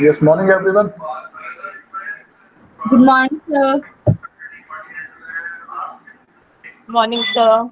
Yes, morning everyone. Good morning, sir. Morning, sir.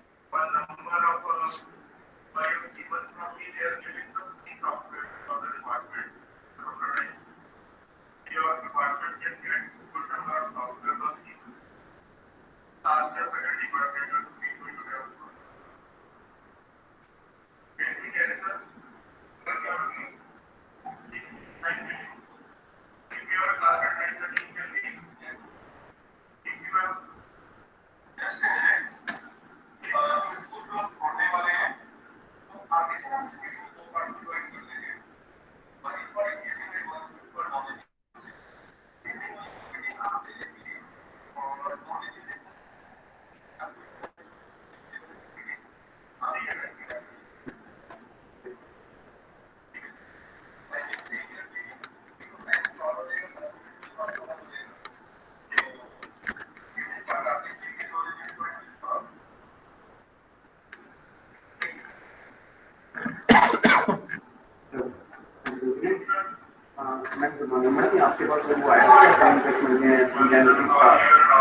मैं मालूम है कि आपके पास वो आया है क्या इन्वेस्टमेंट में इंडियन रुपीज का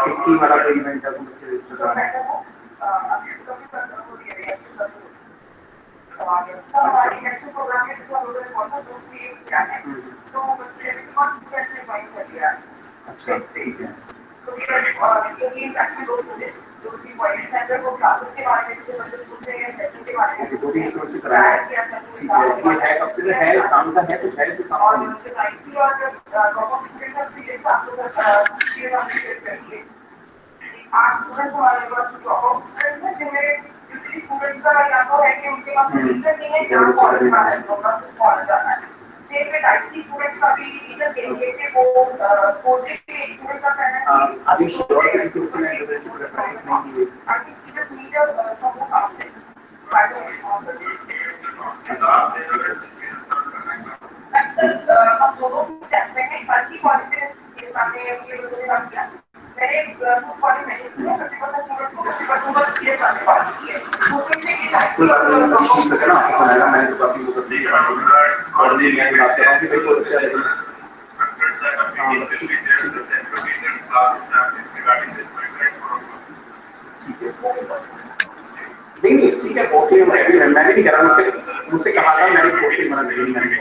50 वाला कोई इवेंट है कुछ रिश्तेदार है हमारी नेक्स्ट प्रोग्राम में सब लोगों ने बहुत दूर क्रिएट किया है तो बच्चे ने बहुत स्पेशल पॉइंट कर दिया अच्छा ठीक है तो ये गेम एक्चुअली दो चीजें दो तीन पॉइंट्स हैं जब वो क्लासेस के बारे में जो बच्चे पूछ रहे हैं सेशन के बारे में दो तीन स्टूडेंट्स से कराया है ये है कब से है काम का है कुछ है से काम और जो आईसी और गवर्नमेंट स्टूडेंट का पीरियड का आपको ये हम शेयर करेंगे आज स्टूडेंट हमारे पास ड्रॉप आउट स्टूडेंट है जिन्हें यूजुअली स्टूडेंट्स का या तो है कि उनके पास रीजन नहीं है यहाँ कॉलेज में है तो उनका कॉलेज जाना है सेम विद आईटी स्टूडेंट्स का भी रीजन देंगे कि वो कोचिंग के स्टूडेंट्स का कहना है कि अभी श्योर है किसी बच्चे ने यूनिवर्सिटी प्रेफरेंस नहीं की है आई थिंक कि जब लीडर सब वो काम से बाय द अक्सर हम दोनों भी कहते हैं हर की कॉलेज के सामने ये लोगों ने बात किया मैंने कुछ कॉलेज मैंने सुना 50% स्टूडेंट्स को 50% क्लियर करने वाली है उसमें से ये कुल नहीं सके ना आपको बनाया मैंने तो काफी वो कर दिया और ये मैं बात कर रहा हूं कि भाई बहुत अच्छा है हां बस नहीं ठीक है कोशिश मैं भी नहीं कर रहा मुझसे कहा था मैंने कोशिश मना नहीं मैंने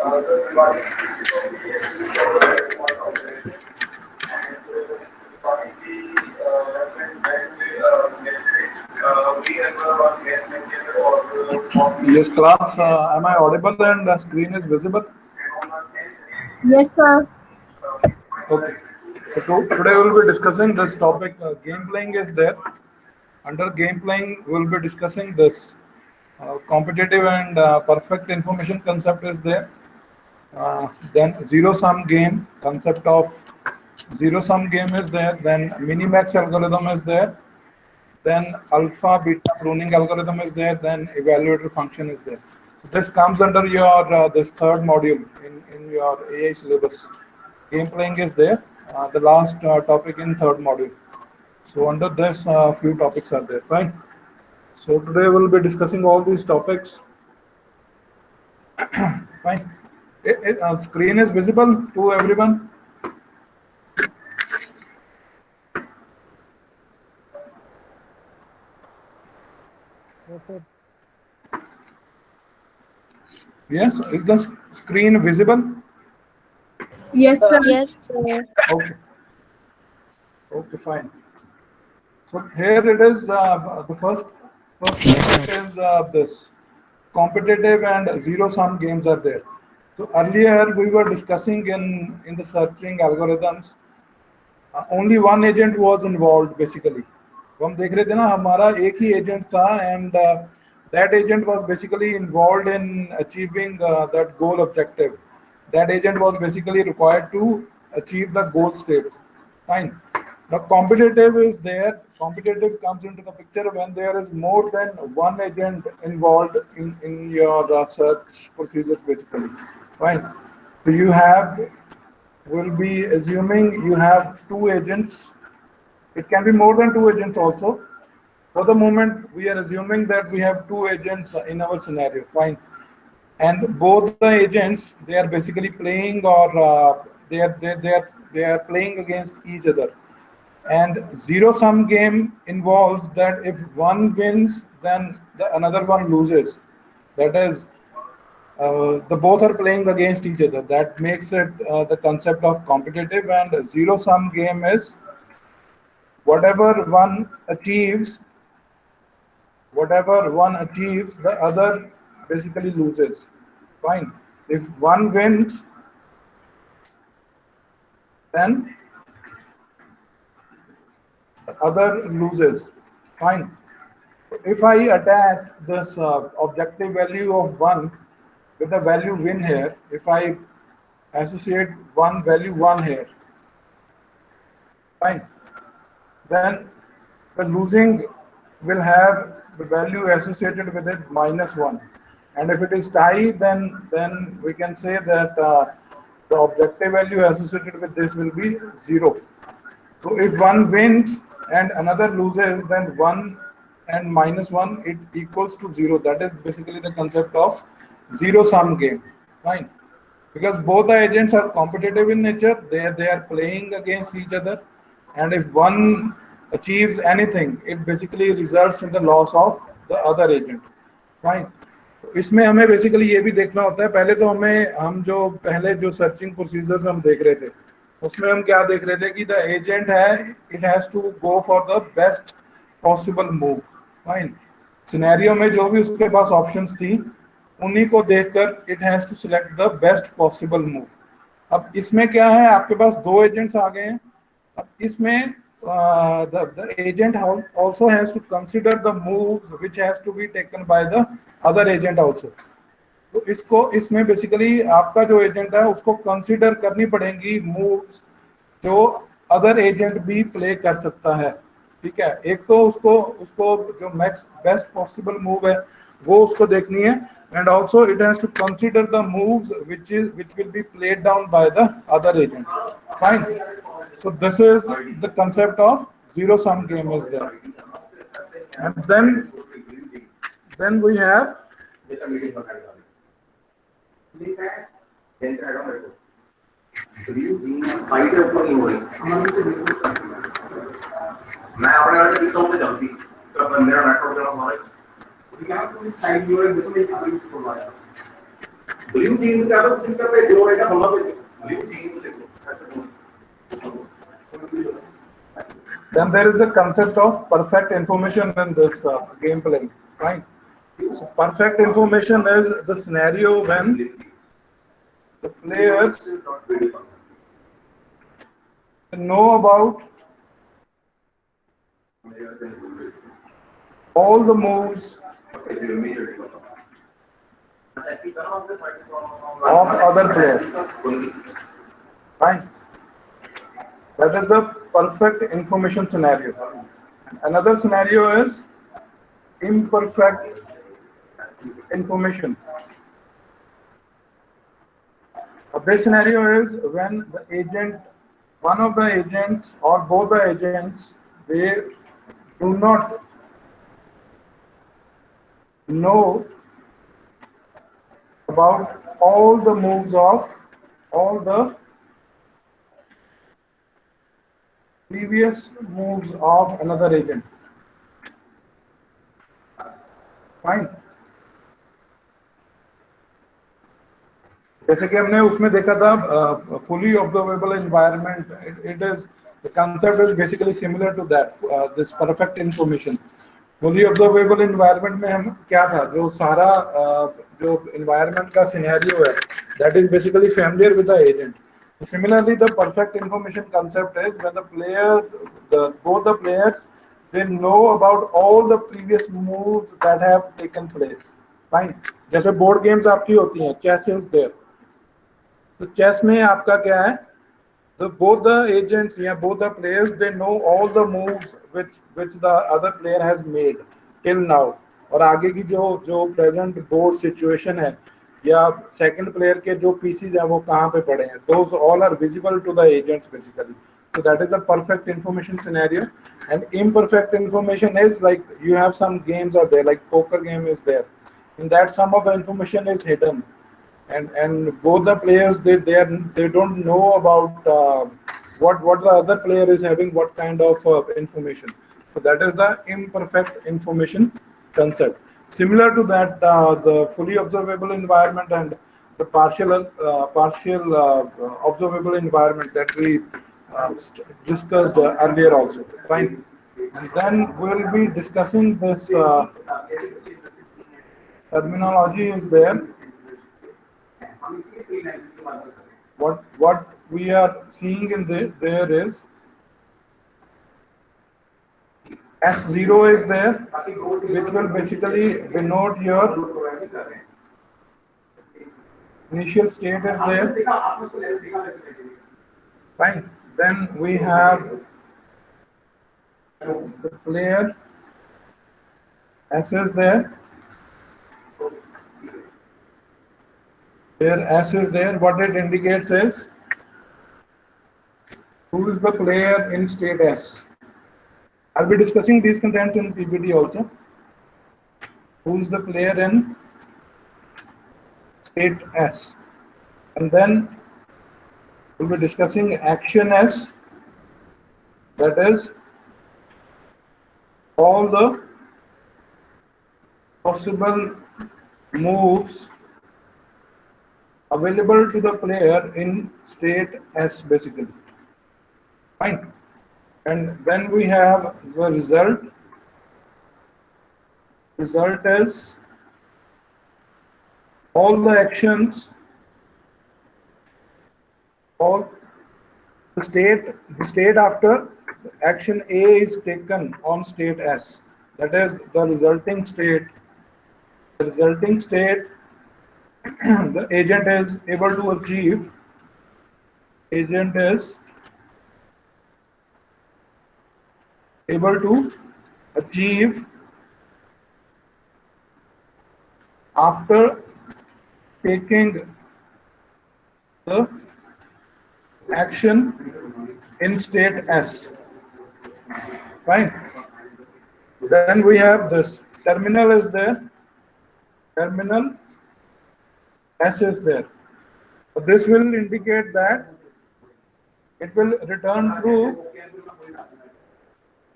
हाँ sir, regarding regarding Yes, class. Am I audible and the screen is visible? Yes, sir. Okay. So today we'll be discussing this topic. Game playing is there. Under game playing, we'll be discussing this. Competitive and perfect information concept is there. Then zero sum game concept of zero sum game is there. Then minimax algorithm is there. Then alpha beta pruning algorithm is there. Then evaluator function is there. So this comes under your this third module in your AI syllabus. Game playing is there. The last topic in third module. So under this, few topics are there. Fine. So today we'll be discussing all these topics. Fine. Screen is visible to everyone. Yes, is the screen visible? Yes, sir. Yes, sir. Okay. Okay, fine. So here it is. The first topic is this competitive and zero sum games are there. So earlier we were discussing in the searching algorithms. Only one agent was involved basically. वो हम देख रहे थे ना हमारा एक ही agent था and that agent was basically involved in achieving that goal objective. That agent was basically required to achieve the goal state. Fine. The competitive is there. Competitive comes into the picture when there is more than one agent involved in your search procedures basically. Fine. So you have, will be assuming you have two agents. It can be more than two agents also. For the moment, we are assuming that we have two agents in our scenario. Fine. And both the agents, they are basically playing, or they are playing against each other. And zero sum game involves that if one wins, then the another one loses. That is, the both are playing against each other. That makes it the concept of competitive. And zero sum game is whatever one achieves, the other basically loses. Fine. If one wins, then the other loses. Fine. If I attach this objective value of 1 with the value win here, if I associate one value 1 here, fine, then the losing will have the value associated with it -1. And if it is tie, then we can say that the objective value associated with this will be 0. So if one wins and another loses, then 1 and -1, it equals to 0. That is basically the concept of zero sum game. Fine. Because both the agents are competitive in nature, they are playing against each other, and if one achieves anything, it basically results in the loss of the other agent. Fine. इसमें हमें basically ये भी देखना होता है, पहले तो हम जो सर्चिंग प्रोसीजर्स हम देख रहे थे, उसमें हम क्या देख रहे थे कि द एजेंट है, it has to go for the best possible move. Fine. Scenario में जो भी उसके पास ऑप्शंस थी, उन्हीं को देखकर it has to select the best possible move. अब इसमें क्या है, आपके पास दो एजेंट्स आ गए हैं. अब इसमें the agent also has to consider the moves which has to be taken by the other agent also. तो इसमें बेसिकली आपका जो एजेंट है उसको कंसीडर करनी पड़ेंगी मूव्स जो अदर एजेंट भी प्ले कर सकता है. ठीक है. एक तो उसको जो मैक्स बेस्ट पॉसिबल मूव है वो उसको देखनी है, and also it has to consider the moves which will be played down by the other agent. Fine. So this is the concept of zero sum game is there. And then we have then there is the concept of perfect information in this game playing. Right? So perfect information is the scenario when the players know about all the moves of other players. Fine. That is the perfect information scenario. Another scenario is imperfect information. This scenario is when the agent, one of the agents or both the agents, they do not know about all the moves of all the previous moves of another agent. Fine. जैसे कि हमने उसमें देखा था fully observable environment, it is the concept is basically similar to that, this perfect information. Fully observable environment में हम क्या था, जो सारा जो environment का scenario है, that is basically familiar with the agent. Similarly, the perfect information concept is when both the players, they know about all the previous moves that have taken place. Fine. जैसे board games आपकी होती हैं, chess is there. तो chess में आपका क्या है? Both the agents, both the players, they know all the moves which the other player has made till now. और आगे की जो present board situation है, या second player के जो pieces हैं वो कहाँ पे पड़े हैं, those all are visible to the agents basically. So that is a perfect information scenario. And imperfect information is like you have some games are there, like poker game is there. In that some of the information is hidden. And both the players they don't know about what the other player is having, what kind of information. So that is the imperfect information concept. Similar to that, the fully observable environment and the partial observable environment that we discussed earlier also. Fine. And then we'll be discussing this terminology is there. What we are seeing in there is S0 is there, which will basically denote your initial state is there. Fine. Then we have the player S is there. Here S is there. What it indicates is who is the player in state S. I'll be discussing these contents in PPT also. Who is the player in state S? And then we'll be discussing action S. That is all the possible moves available to the player in state S basically. Fine. And then we have the result. Result is all the actions, all the state after action A is taken on state S. That is the resulting state. The resulting state the agent is able to achieve. Agent is able to achieve after taking the action in state S. Fine. Then we have this terminal is there. Terminal S is there. So this will indicate that it will return true.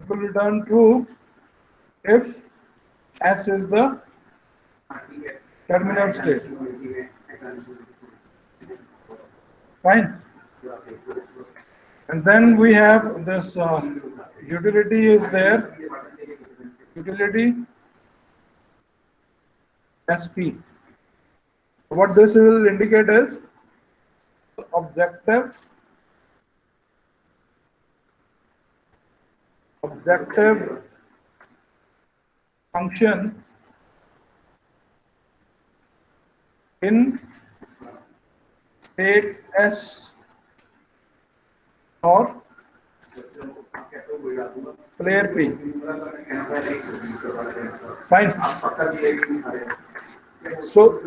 It will return true if S is the terminal state. Fine. And then we have this utility is there. Utility SP. What this will indicate is objective function in state S or player P. Fine. So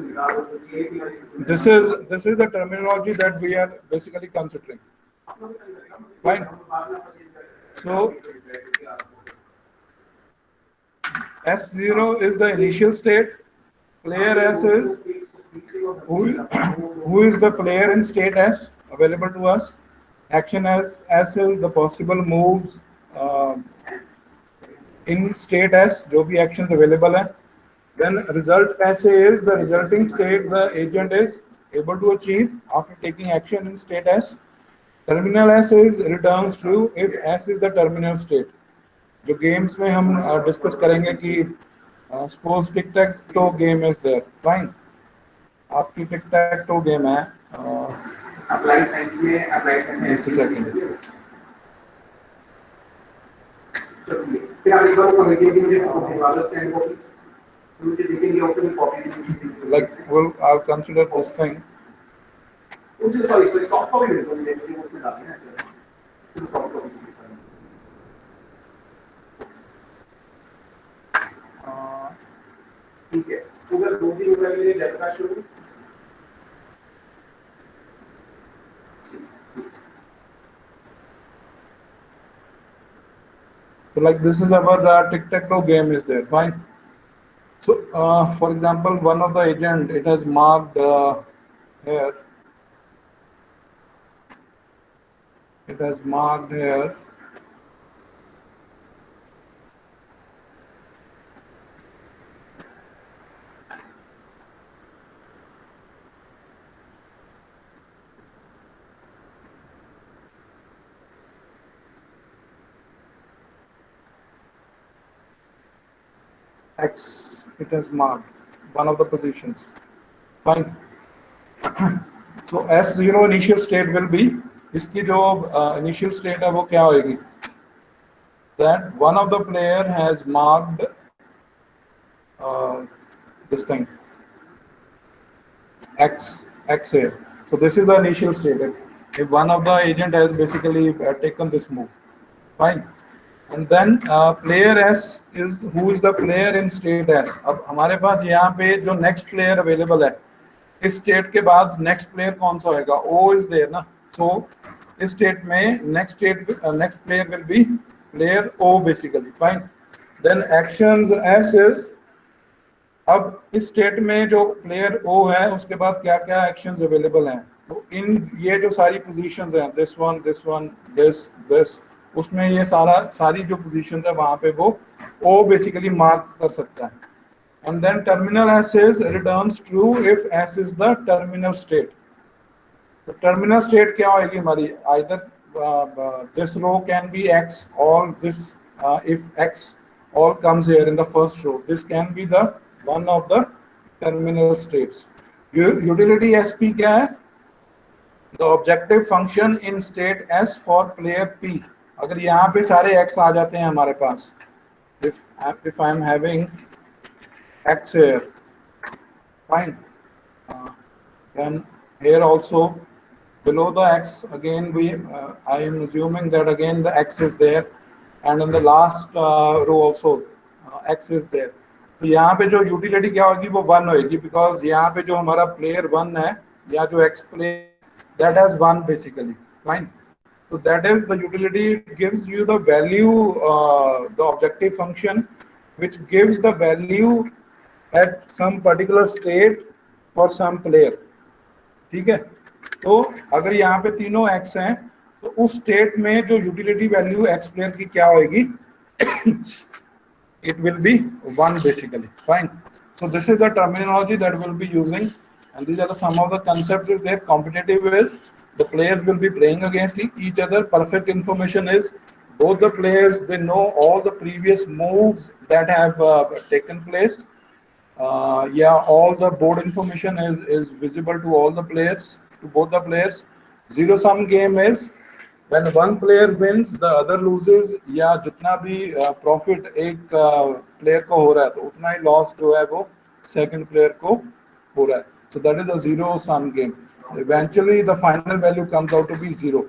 this is the terminology that we are basically considering. Fine. So S0 is the initial state. Player S is who is the player in state S available to us. Action S is the possible moves in state S, जो भी actions available है. Then result SA is the resulting state the agent is able to achieve after taking action in state S. Terminal S is returns true if S is the terminal state. जो games में हम discuss करेंगे कि suppose tic tac toe game is there. Fine. आपकी tic tac toe game है. Applied science में applied science Just a second. फिर आप इस बार कमेटी के मुझे वाला स्टैंड कॉपीज मुझे देखेंगे और फिर copies Like I'll consider this thing. उनसे सॉरी सॉफ्ट कॉपी भेज दो मुझे उसमें डालना है सर सॉफ्ट कॉपी ठीक है अगर 2-3 रुपए के लिए लैपटॉप शुरू So like this is our tic-tac-toe game is there. Fine. So for example, one of the agent, it has marked here. It has marked here. X, it has marked one of the positions. Fine. So S0 initial state will be, इसकी जो initial state है वो क्या होएगी? That one of the player has marked this thing X here. So this is the initial state. If one of the agent has basically taken this move, fine. And then player S is who is the player in state S. अब हमारे पास यहाँ पे जो next player available है, इस state के बाद next player कौन सा होएगा? O is there ना. So इस state में next player will be player O basically. Fine. Then actions S is, अब इस स्टेट में जो प्लेयर ओ है उसके बाद क्या क्या एक्शंस अवेलेबल हैं, तो इन ये जो सारी पोजीशंस हैं, दिस वन दिस, उसमें ये सारी जो पोजीशंस है वहां पे वो ओ बेसिकली मार्क कर सकता है. And then terminal S is returns true if S is the terminal state. तो टर्मिनल स्टेट क्या होगी हमारी? Either this row can be X or this, if X all comes here in the first row, this can be the one of the terminal states. Utility SP क्या है? The objective function in state S for player P. अगर यहाँ पे सारे x आ जाते हैं हमारे पास, if I am having x here, fine. Then here also below the x again I am assuming that again the x is there. And in the last row also x is there. तो यहाँ पे जो utility क्या होगी वो 1 होगी, because यहाँ पे जो हमारा प्लेयर 1 है या जो x player that has 1 basically. Fine. So that is the utility. It gives you the value, the objective function which gives the value at some particular state for some player. ठीक है. तो अगर यहाँ पे तीनों x हैं तो उस स्टेट में जो यूटिलिटी वैल्यू एक्स प्लेयर की क्या होगी? It will B 1 basically. Fine. So this is the terminology that will be using and these are the some of the concepts is there. Competitive is the players will be playing against each other. Perfect information is both the players, they know all the previous moves that have taken place. All the board information is visible to all the players, to both the players. Zero sum game is when one player wins the other loses, या जितना भी profit एक player को हो रहा है तो उतना ही लॉस जो है वो सेकंड प्लेयर को हो रहा है. So that is a zero sum game. Eventually the final value comes out to be 0.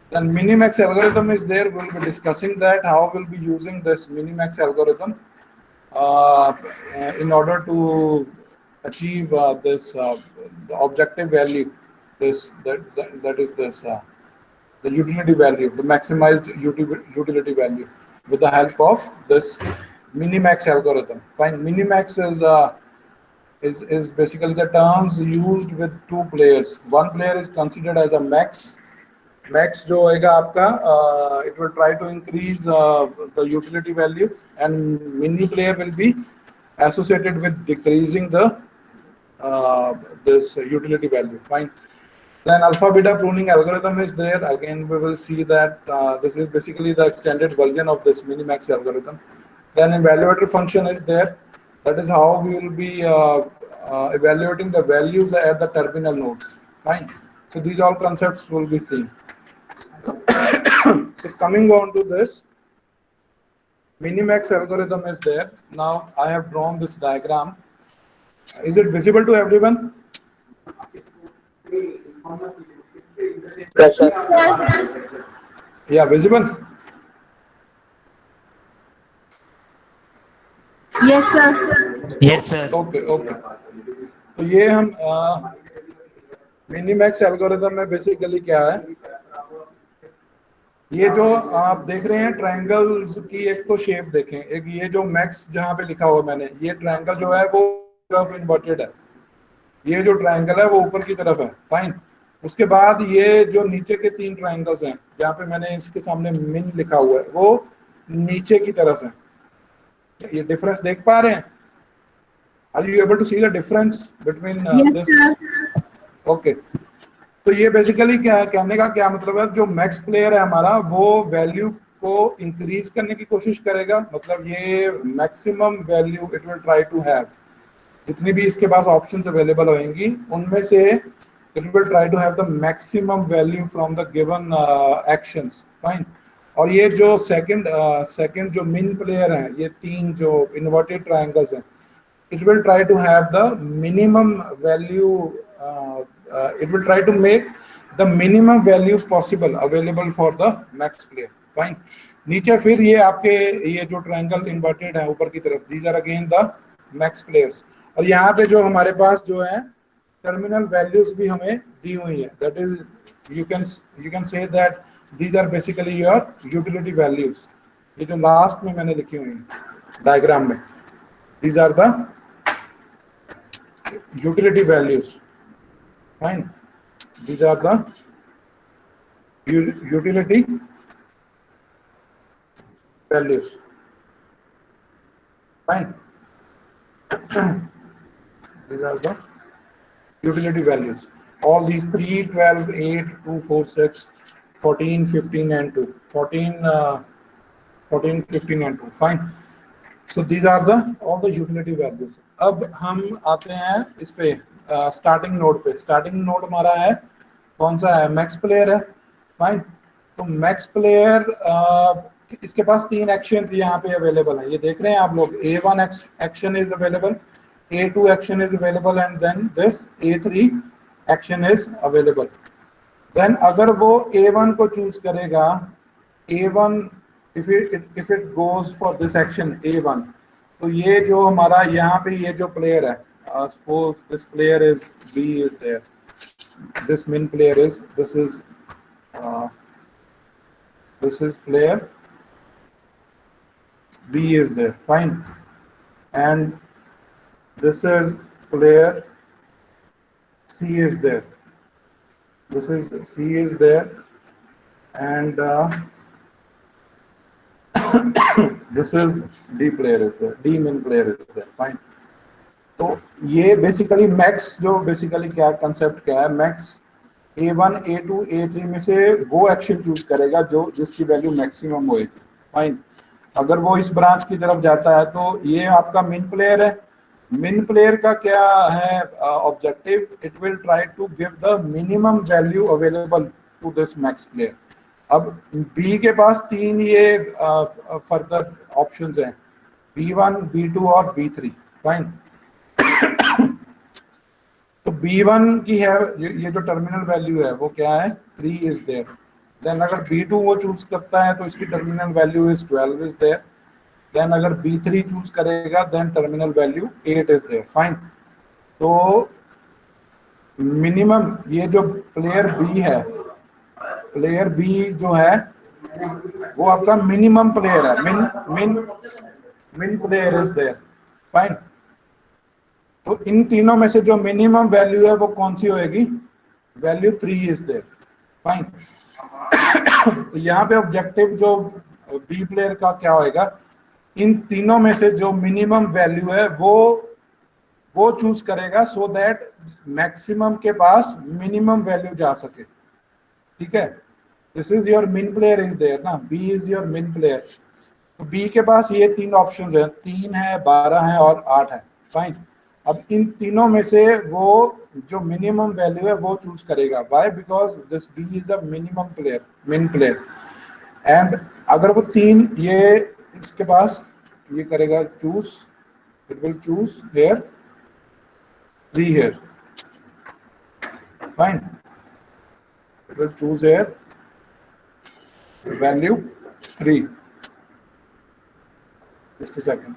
Then minimax algorithm is there. We'll be discussing that, how we'll be using this minimax algorithm in order to achieve this the objective value, that is this the utility value, the maximized utility value with the help of this minimax algorithm. Fine. Minimax is basically the terms used with two players. One player is considered as a max. Max जो होएगा आपका, it will try to increase the utility value, and mini player will be associated with decreasing the this utility value. Fine. Then alpha beta pruning algorithm is there. Again, we will see that this is basically the extended version of this minimax algorithm. Then evaluator function is there. That is how we will be evaluating the values at the terminal nodes. Fine. So these all concepts will be seen. So coming on to this, minimax algorithm is there. Now I have drawn this diagram. Is it visible to everyone? Yes, sir. Yeah, visible. Yes, sir. Yes, sir. Okay, okay. तो ये हम Minimax algorithm में basically क्या है, ये जो आप देख रहे हैं ट्रायंगल्स की एक तो शेप देखें, एक ये जो मैक्स जहाँ पे लिखा हुआ मैंने, ये ट्रायंगल जो है वो तरफ इन्वर्टेड है, ये जो ट्रायंगल है वो ऊपर की तरफ है। फाइन। उसके बाद ये जो नीचे के तीन ट्रायंगल्स हैं जहाँ पे मैंने इसके सामने मिन लिखा हुआ है वो नीचे की तरफ है। ये डिफरेंस देख पा रहे हैं? Are you able to see the difference between Yes, this? sir. Okay. तो ये बेसिकली क्या कहने का क्या मतलब है, जो मैक्स प्लेयर है हमारा वो वैल्यू को इंक्रीज करने की कोशिश करेगा, मतलब ये maximum value it will try to have, जितनी भी इसके पास ऑप्शंस अवेलेबल होंगी उनमें से it will try to have the maximum value from the given actions. Fine. और ये जो सेकंड जो मिन प्लेयर है, ये तीन जो इन्वर्टेड ट्रायंगल्स हैं, it will try to have the minimum value, it will try to make the minimum value possible available for the max player. Fine. नीचे फिर ये आपके ये जो ट्रायंगल इन्वर्टेड है ऊपर की तरफ, these are again the max players। और यहाँ पे जो हमारे पास जो है टर्मिनल वैल्यूज भी हमें दी हुई है, that is you can say that these are basically your utility values। ये जो लास्ट में मैंने लिखी हुई है डायग्राम में, these are the utility values। Fine। These are the utility values। Fine। These are the utility values, all these 3, 12, 8, 2, 4, 6, 14, 15 and 2, 14, 15 and 2। Fine। So these are the all the utility values। अब हम आते हैं इस पे starting node पे। Starting node हमारा है कौन सा है? मैक्स प्लेयर है। फाइन। तो मैक्स प्लेयर इसके पास तीन एक्शंस यहाँ पे अवेलेबल है, ये देख रहे हैं आप लोग। A1 action is available, A2 action is available and then this A3 action is available. Then अगर वो A1 को चूज करेगा, A1 if it goes for this action A1, तो ये जो हमारा यहाँ पे ये जो प्लेयर है, suppose this player is B is there, this min player is this is player B is there। Fine। And this is player C is there, this is C is there, and this is D player is there, D min player is there। Fine। तो ये basically max जो basically क्या concept क्या है, max A1 A2 A3 में से वो action choose करेगा जो जिसकी वैल्यू मैक्सिमम होगी। फाइन। अगर वो इस ब्रांच की तरफ जाता है तो ये आपका मिन प्लेयर है। मिन प्लेयर का क्या है objective? It will try to give the minimum value available to this max player. अब बी के पास तीन ये फर्दर ऑप्शंस हैं, B1 B2 और B3। फाइन। तो B1 की है ये जो टर्मिनल वैल्यू है वो क्या है? 3 इज देयर। देन अगर B2 वो चूज करता है तो इसकी terminal value is 12 is there. Then अगर B3 चूज करेगा then terminal value 8 is there. Fine. तो मिनिमम ये जो प्लेयर B है, प्लेयर B जो है वो आपका मिनिमम प्लेयर है, मिन प्लेयर इज देयर। फाइन। तो इन तीनों में से जो मिनिमम वैल्यू है वो कौन सी होएगी? Value 3 is there. फाइन। तो यहाँ पे ऑब्जेक्टिव जो बी प्लेयर का क्या होएगा, इन तीनों में से जो मिनिमम वैल्यू है वो चूज करेगा सो दैट मैक्सिमम के पास मिनिमम वैल्यू जा सके। ठीक है। दिस इज योर मिन प्लेयर इज देयर ना, बी इज योर मिन प्लेयर। तो बी के पास ये तीन ऑप्शंस हैं, 3 है, 12 है और 8 है। फाइन। अब इन तीनों में से वो जो मिनिमम वैल्यू है वो चूज करेगा। Why? Because this B is a minimum player, min player. And अगर वो तीन ये इसके पास ये करेगा choose, it will choose here 3 here. Fine. It will choose here value 3। Just a second.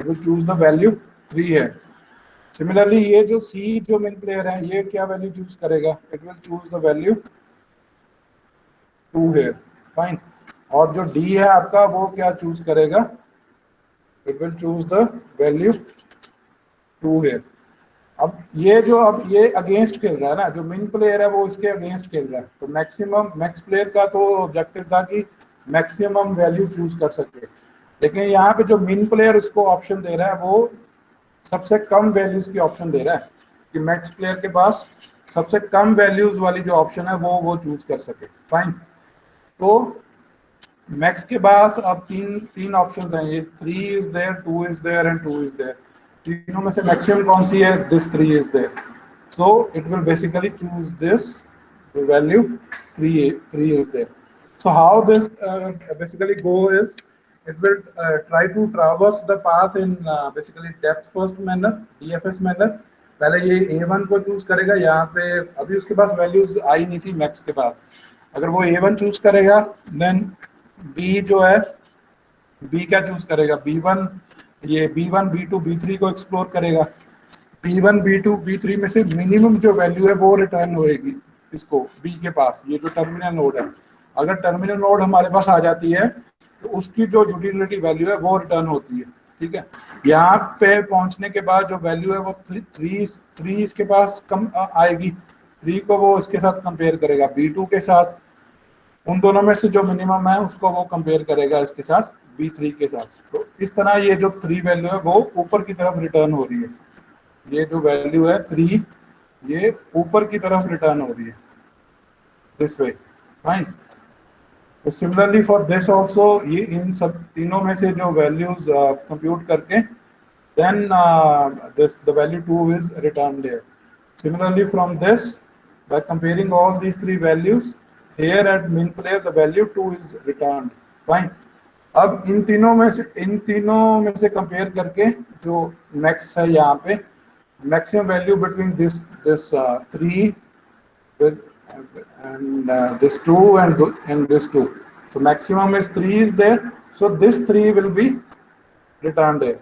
It will choose the value 3 है। Similarly ये जो सी जो मेन प्लेयर है ये क्या वैल्यू चूज करेगा, it will choose the value 2 है, फाइन। और जो डी है आपका वो क्या चूज करेगा, it will choose the value 2 है। अब ये अगेंस्ट खेल रहा है ना, जो मेन प्लेयर है वो इसके अगेंस्ट खेल रहा है, तो मैक्स प्लेयर का तो ऑब्जेक्टिव था कि मैक्सिमम वैल्यू चूज कर सके, लेकिन यहाँ पे जो मेन प्लेयर उसको ऑप्शन दे रहा है वो सबसे कम वैल्यूज की ऑप्शन दे रहा है कि मैक्स प्लेयर के पास सबसे कम वैल्यूज वाली जो ऑप्शन है वो चूज कर सके, फाइन। तो मैक्स के पास अब तीन ऑप्शन हैं, ये 3 is there, 2 is there and 2 is there. तीनों में से मैक्सिमम कौन सी है, this 3 is there, so it will basically choose this value 3 is there. So how this basically go is it will try to traverse the path in basically depth first manner, DFS manner। पहले ये A1 को choose करेगा, यहाँ पे अभी उसके पास values आई नहीं थी मैक्स के बाद, अगर वो A1 चूज करेगा देन B जो है B क्या चूज करेगा, B1 ये B1 B2 B3 को एक्सप्लोर करेगा। B1 B2 B3 में से मिनिमम जो वैल्यू है वो रिटर्न होएगी इसको B के पास, ये जो टर्मिनल नोड है। अगर टर्मिनल नोड हमारे पास आ जाती है तो उसकी जो यूटिलिटी वैल्यू है वो रिटर्न होती है, ठीक है। यहाँ पे पहुंचने के बाद जो वैल्यू है वो 3 इसके पास कम आएगी, 3 को वो इसके साथ कंपेयर करेगा B2 के साथ, उन दोनों में से जो मिनिमम है उसको वो कंपेयर करेगा इसके साथ B3 के साथ। तो इस तरह ये जो 3 वैल्यू है वो ऊपर की तरफ रिटर्न हो रही है, ये जो वैल्यू है 3 ये ऊपर की तरफ रिटर्न हो रही है दिस वे, फाइन। तो सिमिलरली फॉर दिस आल्सो ये इन सब तीनों में से जो वैल्यूज कंप्यूट करके then this the value 2 is return there. Similarly from this by comparing all these 3 values here at min player the value 2 is returned, fine। अब इन तीनों में से कंपेयर करके जो मैक्स है यहाँ पे maximum value between this 3 with and this 2 and this 2, so maximum is 3 is there, so this 3 will be returned there।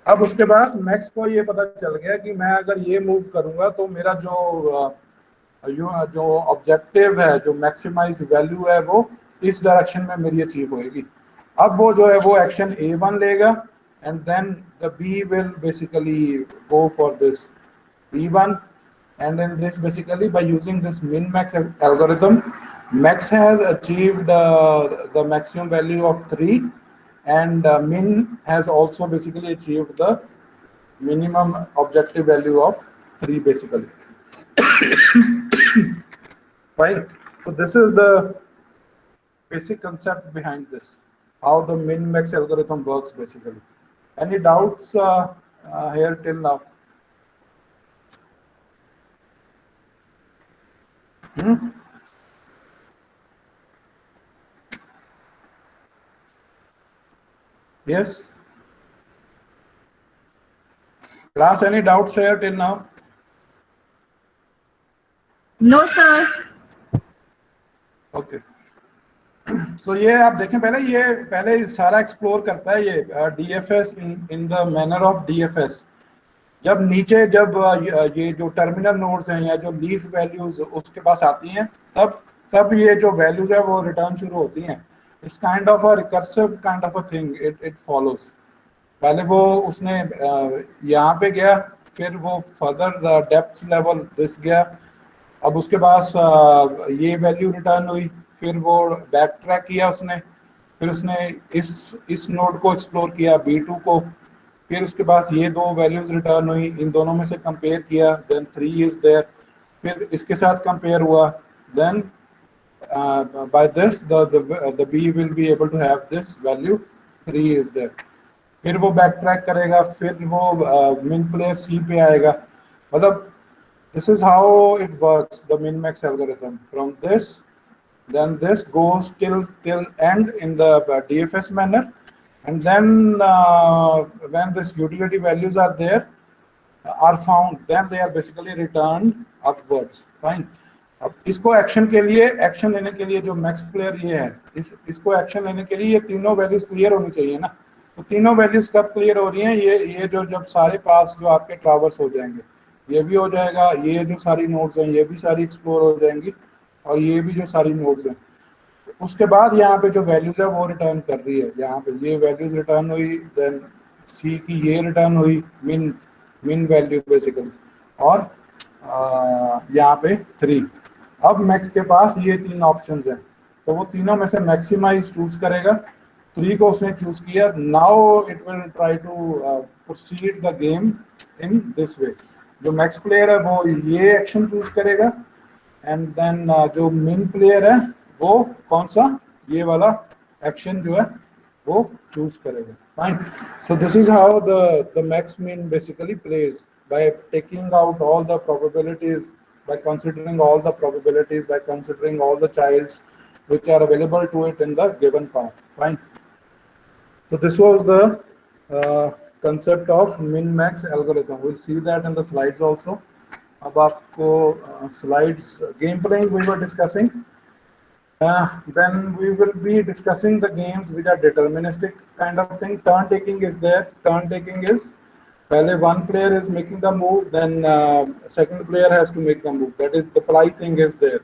अब उसके बाद मैक्स को ये पता चल गया कि मैं अगर ये मूव करूंगा तो मेरा जो ऑब्जेक्टिव है, जो मैक्सिमाइज्ड वैल्यू है वो इस डायरेक्शन में मेरी अचीव होएगी। अब वो जो है वो एक्शन A1 लेगा and then the B will basically go for this B1, and in this basically by using this min-max algorithm, max has achieved the maximum value of 3 and min has also basically achieved the minimum objective value of 3 basically, fine। So this is the basic concept behind this, how the min-max algorithm works basically। Any doubts here till now? Yes, class, any doubts here till now? No, sir. Okay so ये आप देखें, पहले सारा explore करता है ये DFS in the manner of DFS। जब नीचे ये जो टर्मिनल नोड्स हैं या जो लीफ वैल्यूज उसके पास आती हैं तब ये जो वैल्यूज है वो रिटर्न शुरू होती हैं। It's kind of a recursive kind of a thing, it follows. पहले वो उसने यहाँ पे गया, फिर वो फर्दर डेप्थ लेवल दिस गया, अब उसके पास ये वैल्यू रिटर्न हुई, फिर वो बैक ट्रैक किया उसने, फिर उसने इस नोड को एक्सप्लोर किया B2 को, फिर उसके पास ये 2 वैल्यूज रिटर्न हुई, इन दोनों में से कंपेयर किया, देन 3 इज देयर, फिर इसके साथ कंपेयर हुआ, then by this the B will be able to have this value 3 is there. फिर वो बैक ट्रैक करेगा, फिर वो min player C पे आएगा। मतलब this is how it works, the min-max algorithm। From this, then this goes till end in the DFS manner, and then when this utility values are there are found, then they are basically returned upwards, fine। अब इसको action लेने के लिए जो max player ये है, इसको action लेने के लिए ये तीनों वैल्यूज क्लियर होनी चाहिए ना। तो तीनों वैल्यूज कब क्लियर हो रही हैं? ये जो जब सारे पास जो आपके ट्रावर्स हो जाएंगे, ये भी हो जाएगा, ये जो सारी नोड्स हैं ये भी सारी एक्सप्लोर हो जाएंगी, और ये भी जो सारी नोड्स हैं, उसके बाद यहाँ पे जो वैल्यूज है वो रिटर्न कर रही है। यहाँ पे ये वैल्यूज रिटर्न हुई, देन सी की ये रिटर्न हुई, मिन वैल्यू बेसिकली, और यहाँ पे 3। अब मैक्स के पास ये 3 ऑप्शंस हैं, तो वो तीनों में से मैक्सिमाइज चूज करेगा। 3 को उसने चूज किया। Now it will try to proceed the game in this way. जो मैक्स प्लेयर है वो ये एक्शन चूज करेगा, एंड देन जो मिन प्लेयर है वो कौन सा, ये वाला एक्शन जो है वो चूज करेगा। Fine. So this is how the max min basically plays, by taking out all the probabilities, by considering all the probabilities, by considering all the childs which are available to it in the given path. Fine. So this was the concept of min-max algorithm. We'll see that in the slides also. अब आपको slides game playing we were discussing. Then we will be discussing the games which are deterministic kind of thing. Turn taking is there. Turn taking is पहले one player is making the move, then second player has to make the move. That is the ply thing is there.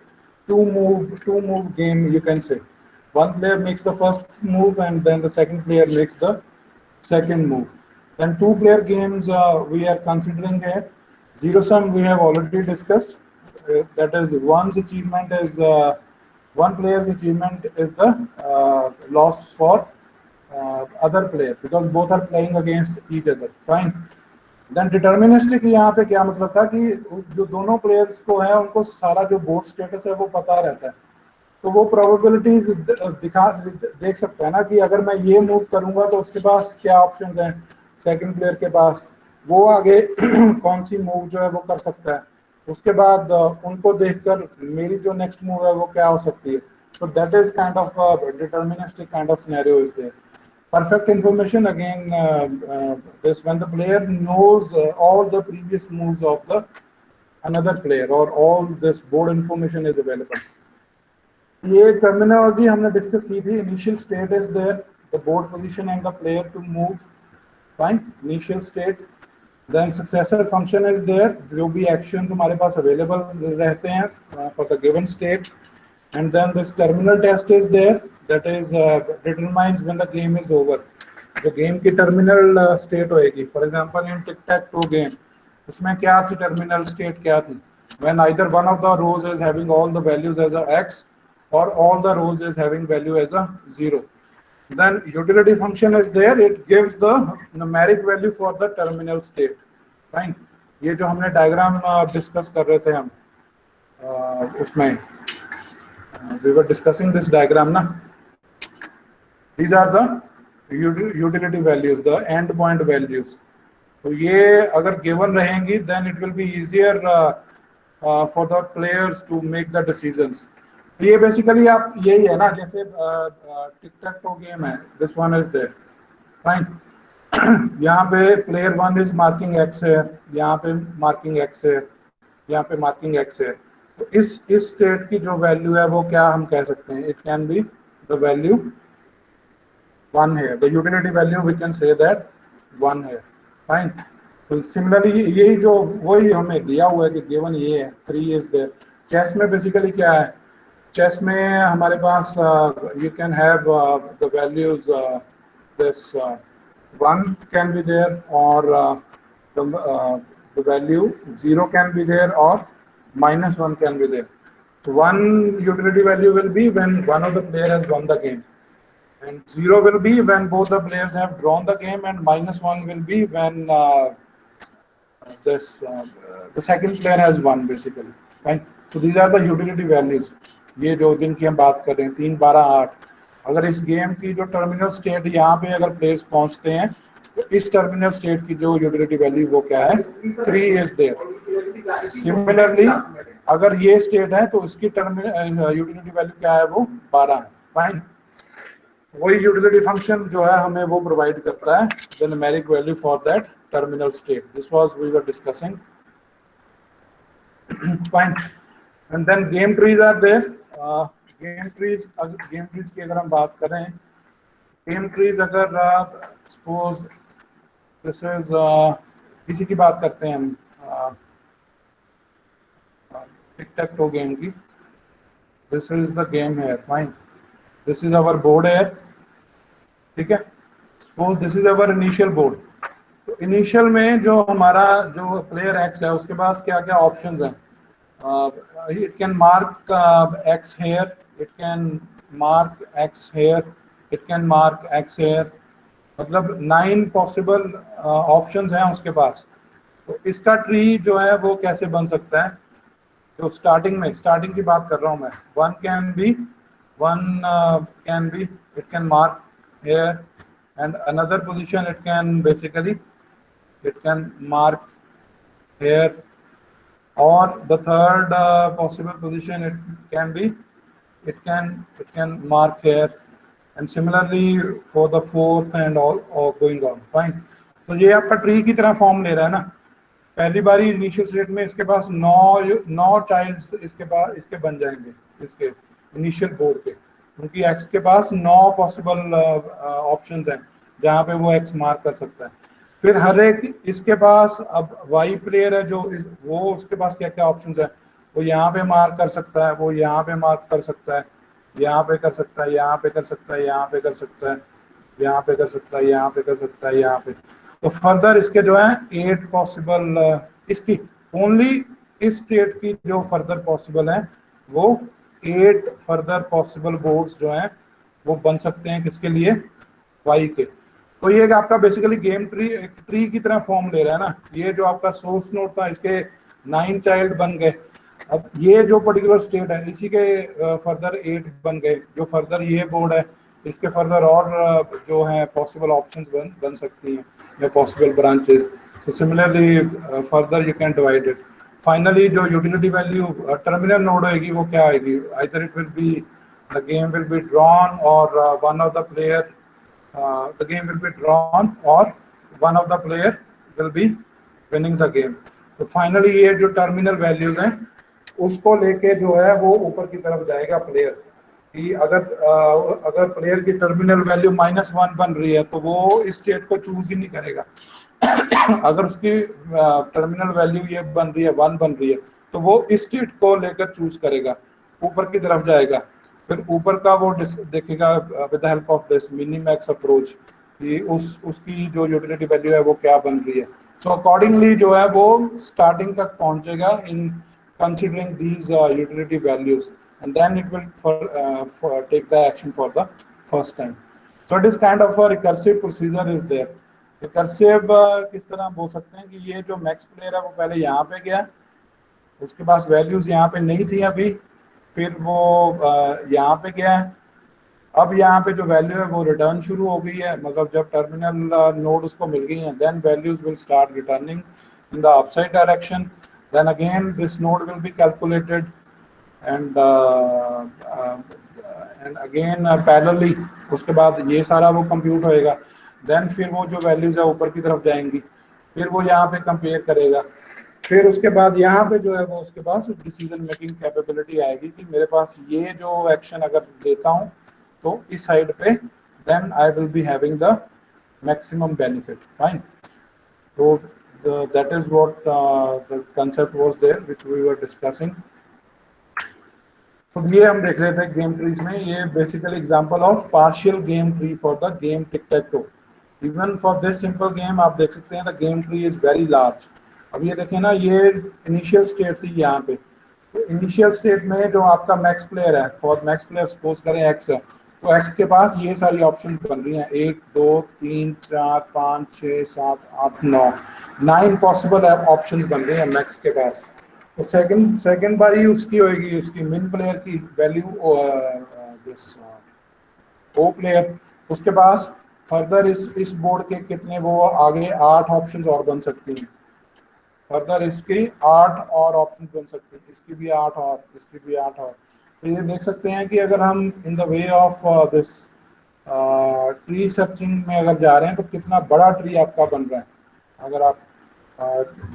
Two move game you can say. One player makes the first move and then the second player makes the second move. Then 2-player games we are considering here. Zero sum we have already discussed. That is one player's achievement is the loss for other player because both are playing against each other. Fine. Then deterministic यहाँ पे क्या मतलब था कि जो दोनों players को है उनको सारा जो बोर्ड स्टेटस है वो पता रहता है, तो वो प्रोबेबिलिटीज देख सकता है ना कि अगर मैं ये मूव करूंगा तो उसके पास क्या ऑप्शंस हैं, सेकंड प्लेयर के पास वो आगे कौन सी मूव जो है वो कर सकता है, उसके बाद उनको देखकर मेरी जो नेक्स्ट मूव है वो क्या हो सकती है. So that is kind of a deterministic kind of scenario is there. Perfect information again, this when the player knows all the previous moves of the another player or all this board information is available. ये terminology हमने discuss की थी. Initial state is there, the board position and the player to move. Fine, initial state. Then successor function is there. जो भी actions हमारे पास available रहते हैं for the given state. And then this terminal test is there, that is determines when the game is over. जो game की terminal state होएगी. For example, in tic-tac-toe game, उसमें क्या थी terminal state क्या थी? When either one of the rows is having all the values as a x, or all the rows is having value as a 0. Then utility function is there. It gives the numeric value for the terminal state. Fine. ये जो हमने diagram discuss कर रहे थे हम उसमें we were discussing this diagram na. These are the utility values, the endpoint values. तो ये अगर given रहेंगी then it will be easier for the players to make the decisions. ये basically आप यही है ना, जैसे tic-tac-toe game है, this one is there. Fine. यहाँ पे player 1 is marking x है, यहाँ पे marking x है, यहाँ पे marking x है. तो इस स्टेट की जो वैल्यू है वो क्या हम कह सकते हैं, it can be the value 1 है, the utility value we can say that 1 है. फाइन. तो सिमिलरली यही जो वही हमें दिया हुआ है कि गिवन ये है 3 इज देयर. चेस में बेसिकली क्या है, चेस में हमारे पास you can have the values this 1 can be there or the value 0 can be there or -1 can be there. So one utility value will be when one of the player has won the game, and 0 will be when both the players have drawn the game, and -1 will be when the second player has won basically. Right? So these are the utility values. ये जो जिनकी हम बात कर रहे हैं 3, 12, 8. अगर इस गेम की जो टर्मिनल स्टेट यहाँ पे अगर प्लेयर्स पहुँचते हैं तो इस टर्मिनल स्टेट की जो यूटिलिटी वैल्यू वो क्या है, 3 इज देयर. सिमिलरली अगर ये स्टेट है तो इसकी टर्मिनल यूटिलिटी वैल्यू क्या है, वो 12 है. फाइन. वही यूटिलिटी फंक्शन जो है हमें वो प्रोवाइड करता है the numeric value for that terminal state. This was we were discussing. Fine. And then game trees are there. Game trees की अगर हम बात करें गेम ट्रीज अगर सपोज दिस इज इसी की बात करते हैं हम, टिक टैक टो गेम की। दिस इज द गेम है, fine, this is our board है, ठीक है। Suppose this is our initial board. तो इनिशियल में जो हमारा जो प्लेयर एक्स है उसके पास क्या क्या ऑप्शंस हैं? It can mark X here, it can mark X here, it can mark X here, मतलब 9 पॉसिबल ऑप्शंस हैं उसके पास। तो इसका ट्री जो है वो कैसे बन सकता है? तो स्टार्टिंग की बात कर रहा हूँ मैं। One can be it can mark here, and another position it can basically it can mark here, or the third possible position it can mark here, and similarly for the fourth and all going on, fine। तो ये आपका tree की तरह form ले रहा है ना। पहली बारी इनिशियल स्टेट में इसके पास 9 चाइल्ड्स इसके बन जाएंगे, इसके इनिशियल बोर्ड के, क्योंकि एक्स के पास 9 पॉसिबल ऑप्शंस हैं जहाँ पे वो एक्स मार्क कर सकता है। फिर हर एक इसके पास अब वाई प्लेयर है जो वो उसके पास क्या क्या ऑप्शंस है, वो यहाँ पे मार्क कर सकता है, वो यहाँ पे मार्क कर सकता है, यहाँ पे कर सकता है, यहाँ पे कर सकता है, यहाँ पे कर सकता है, यहाँ पे कर सकता है, यहाँ पे कर सकता है, यहाँ पे। तो फर्दर इसके जो है 8 पॉसिबल, इसकी ओनली इस स्टेट की जो फर्दर पॉसिबल है वो 8 फर्दर पॉसिबल बोर्ड्स जो हैं वो बन सकते हैं, किसके लिए? वाई के। तो ये आपका बेसिकली गेम ट्री की तरह फॉर्म ले रहा है ना। ये जो आपका सोर्स नोड था इसके 9 चाइल्ड बन गए, अब ये जो पर्टिकुलर स्टेट है इसी के फर्दर 8 बन गए, जो फर्दर ये बोर्ड है इसके फर्दर और जो है पॉसिबल ऑप्शंस बन सकती हैं या पॉसिबल ब्रांचेस। तो similarly further you can divide it. Finally जो यूटिलिटी वैल्यू टर्मिनल नोड होगी वो क्या आएगी? Either it will be the game will be drawn or one of the player the game will be drawn or one of the player will be winning the game। तो finally ये जो terminal values हैं उसको लेके जो है वो ऊपर की तरफ जाएगा प्लेयर कि अगर प्लेयर की टर्मिनल वैल्यू -1 बन रही है तो वो इस स्टेट को चूज ही नहीं करेगा। अगर उसकी टर्मिनल वैल्यू ये बन रही है 1 बन रही है तो वो इस स्टेट को लेकर चूज करेगा, ऊपर की तरफ जाएगा। फिर ऊपर का वो देखेगा with the help of this Minimax approach कि उसकी जो यूटिलिटी वैल्यू है वो क्या बन रही है। सो अकॉर्डिंगली जो है वो स्टार्टिंग तक पहुंचेगा in considering these utility values, and then it will take the action for the first time. So it is kind of a recursive procedure is there. Recursive किस तरह बोल सकते हैं कि ये जो मैक्स प्लेयर है वो पहले यहाँ पे गया, उसके पास वैल्यूज यहाँ पे नहीं थी अभी, फिर वो यहाँ पे गया है, अब यहाँ पे जो वैल्यू है वो रिटर्न शुरू हो गई है, मतलब जब टर्मिनल नोड उसको मिल गई है then values will start returning in the upside direction. Then again this node will be calculated and again parallelly उसके बाद ये सारा वो कंप्यूट होएगा। देन फिर वो जो वैल्यूज है ऊपर की तरफ जाएंगी, फिर वो यहाँ पे कंपेयर करेगा, फिर उसके बाद यहाँ पे जो है वो उसके पास डिसीजन मेकिंग कैपेबिलिटी आएगी कि मेरे पास ये जो एक्शन अगर लेता हूँ तो इस साइड पे then I will be having the maximum benefit, fine. तो that is what the concept was there which we were discussing. तो ये हम देख रहे थे गेम ट्रीज में, ये basically example of partial game tree for the game tick tac to. Even for this simple game आप देख सकते हैं the game tree is very large. अब ये देखें ना, ये इनिशियल स्टेट थी यहाँ पे, तो इनिशियल स्टेट में जो आपका मैक्स प्लेयर है, फॉर मैक्स प्लेयर सपोज करें एक्स है, तो एक्स के पास ये सारी ऑप्शंस बन रही हैं 1 2 3 4 5 6 7 8 9 पॉसिबल ऑप्शंस बन रही हैं मैक्स के पास। तो सेकंड बारी उसकी होगी, उसकी मिन प्लेयर की वैल्यू दिस ओ प्लेयर, उसके पास फर्दर इस बोर्ड के कितने वो आगे 8 ऑप्शंस और बन सकती हैं, फर्दर इसकी 8 और ऑप्शन बन सकते हैं, इसकी भी 8 और इसकी भी 8 और। तो ये देख सकते हैं कि अगर हम in the way of this tree searching में अगर जा रहे हैं तो कितना बड़ा ट्री आपका बन रहा है। अगर आप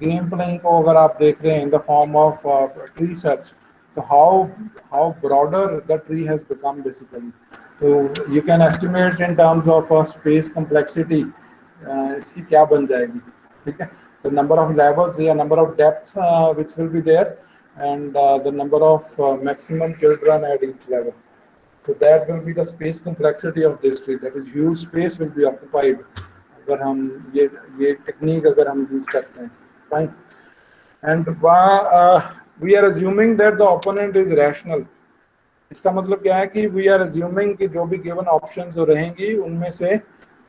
गेम प्लेइंग को अगर आप देख रहे हैं in the form of tree search, So how broader the tree has become basically. So you can estimate in terms of space complexity, इसकी क्या बन जाएगी, ठीक है? The number of levels या number of depths which will be there, and the number of maximum children at each level. So that will be the space complexity of this tree. That is huge space will be occupied अगर हम ये technique अगर हम use करते हैं, fine. And we are assuming that the opponent is rational. इसका मतलब क्या है कि we are assuming कि जो भी given options रहेंगी उनमें से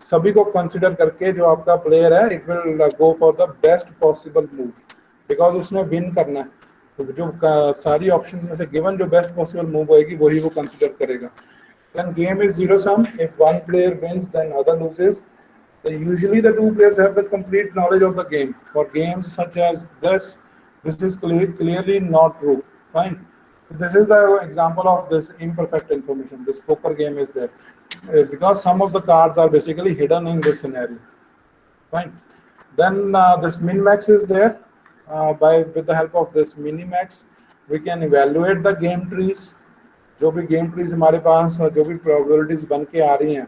सभी को कंसिडर करके जो आपका प्लेयर है it will go for the best possible move because उसने विन करना है. तो जो सारी ऑप्शंस में से गिवन जो बेस्ट पॉसिबल मूव होएगी वही वो कंसिडर करेगा. Then game is zero sum. If one player wins, then other loses. Usually the two players have the complete knowledge of the game. For games such as this is clearly not true. Fine. This is the example of this imperfect information. This poker game is there because some of the cards are basically hidden in this scenario. Fine. Then this min-max is there. With the help of this minimax, we can evaluate the game trees. जो भी game trees हमारे पास जो भी probabilities बन के आ रही हैं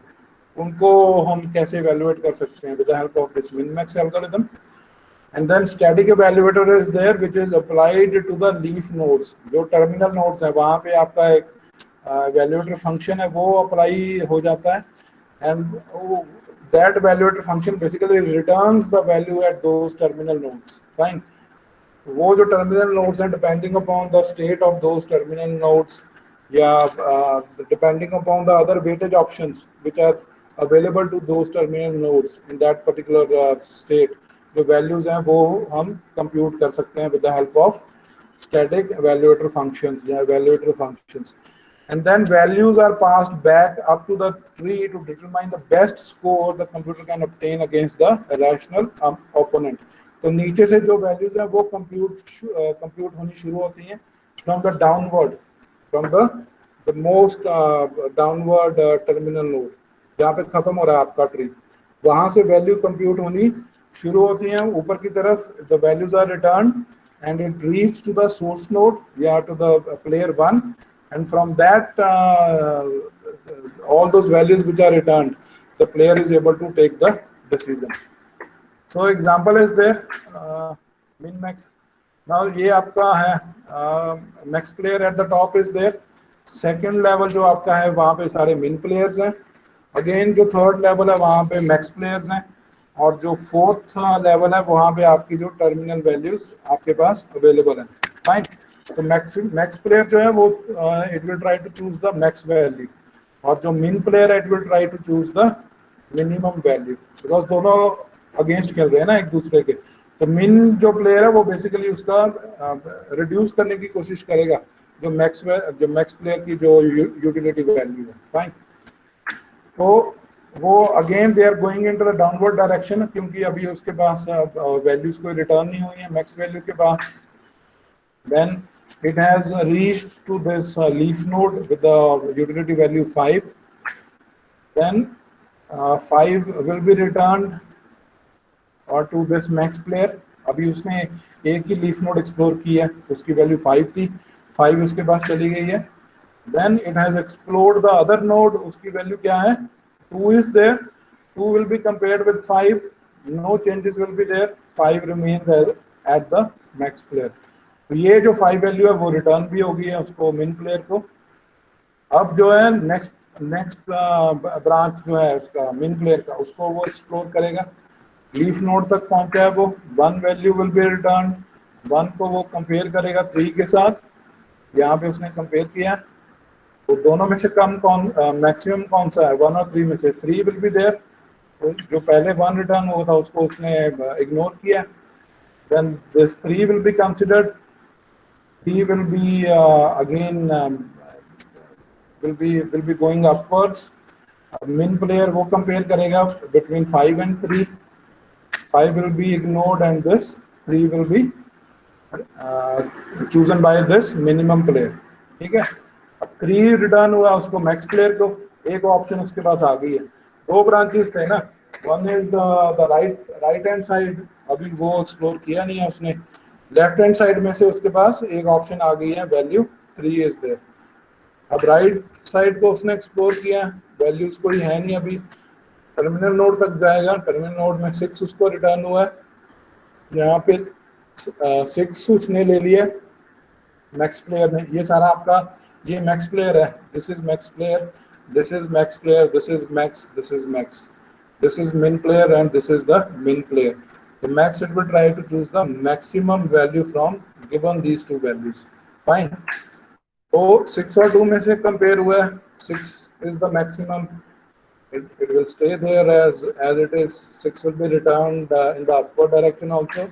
उनको हम कैसे इवैल्यूएट कर सकते हैं with the help of this min-max algorithm. And then static evaluator is there which is applied to the leaf nodes. जो टर्मिनल नोड्स है वहां पे आपका एक इवैल्यूएटर फंक्शन है वो अप्लाई हो जाता है, and that evaluator function basically returns the value at those terminal nodes. Fine. वो जो टर्मिनल नोड्स हैं depending upon the state of those terminal nodes या depending upon the other weightage options which are available to those terminal nodes in that particular state, जो values हैं वो हम compute कर सकते हैं with the help of static evaluator functions या evaluator functions. And then values are passed back up to the tree to determine the best score the computer can obtain against the rational opponent. तो नीचे से जो values हैं वो compute होनी शुरू होती हैं from the downward, from the most downward terminal node जहाँ पे खत्म हो रहा है आपका ट्री, वहां से वैल्यू कंप्यूट होनी शुरू होती हैं ऊपर की तरफ. The values are return and it reach to the source node या to the player 1, and from that all those values which are returned the player is able to take the decision. So example is there, min max. Now ये आपका है max player at the top is there. Second level जो आपका है वहाँ पे सारे मिन प्लेयर्स हैं. अगेन जो थर्ड लेवल है वहाँ पे मैक्स प्लेयर्स हैं, और जो फोर्थ लेवल है वहाँ पे आपकी जो टर्मिनल वैल्यूज आपके पास अवेलेबल हैं. फाइन. तो मैक्स प्लेयर जो है वो it will try to choose the max value, और जो मिन प्लेयर है it will try to choose the minimum value, because दोनों अगेंस्ट खेल रहे हैं ना एक दूसरे के. तो मिन जो प्लेयर है वो बेसिकली उसका रिड्यूस करने की कोशिश करेगा जो मैक्स प्लेयर की जो यूटिलिटी वैल्यू है. फाइन. तो वो again they are going into the downward direction, क्योंकि अभी उसके पास वैल्यूज कोई रिटर्न नहीं हुई है मैक्स वैल्यू के पास. Then it has reached to this leaf node with the utility value 5. Then 5 will be returned to this max player. अभी उसने एक ही लीफ नोड एक्सप्लोर की है, उसकी वैल्यू 5 थी, 5 उसके पास चली गई है. Then it has explored the other node, उसकी वैल्यू क्या है, 2 is there, 2 will be compared with 5, no changes will be there, 5 remains at the max player. तो ये जो 5 वैल्यू है वो रिटर्न भी हो गई है उसको मिन प्लेयर को. अब जो है नेक्स्ट ब्रांच जो है उसका मिन प्लेयर का, उसको वो एक्सप्लोर करेगा. लीफ नोड तक पहुंचा है वो, 1 वैल्यू विल बी रिटर्न, 1 को वो कंपेयर करेगा 3 के साथ. यहाँ पे उसने कंपेयर किया, तो दोनों में से कम कौन मैक्सिमम कौन सा है, 1 और 3 में से 3 विल बी देयर. तो जो पहले 1 रिटर्न हुआ था उसको उसने इग्नोर किया. Then this 3 will be considered. 3 will be again will be going upwards. Min player वो compare करेगा between 5 and 3. 5 will be ignored and this 3 will be chosen by this minimum player. ठीक है. अब 3 रिटर्न हुआ उसको max player को, एक option उसके पास आ गई है. 2 ब्रांचेस थे ना, one is the right hand side, अभी वो एक्सप्लोर किया नहीं है उसने. लेफ्ट हैंड साइड में से उसके पास एक ऑप्शन आ गई है वैल्यू 3 इज देयर। अब राइट साइड को उसने एक्सप्लोर किया, वैल्यूज कोई है नहीं, अभी टर्मिनल नोड तक जाएगा, टर्मिनल नोड में 6 उसको रिटर्न हुआ है, यहाँ पे 6 उसने ले लिया मैक्स प्लेयर ने। ये सारा आपका ये मैक्स प्लेयर है, this is max player, this is max player, this is max, this is max, this is min player and this is the min player. The max it will try to choose the maximum value from given these two values. Fine. So 6 और 2 में से compare हुआ है, 6 is the maximum. It will stay there as it is. 6 will be returned in the upward direction also.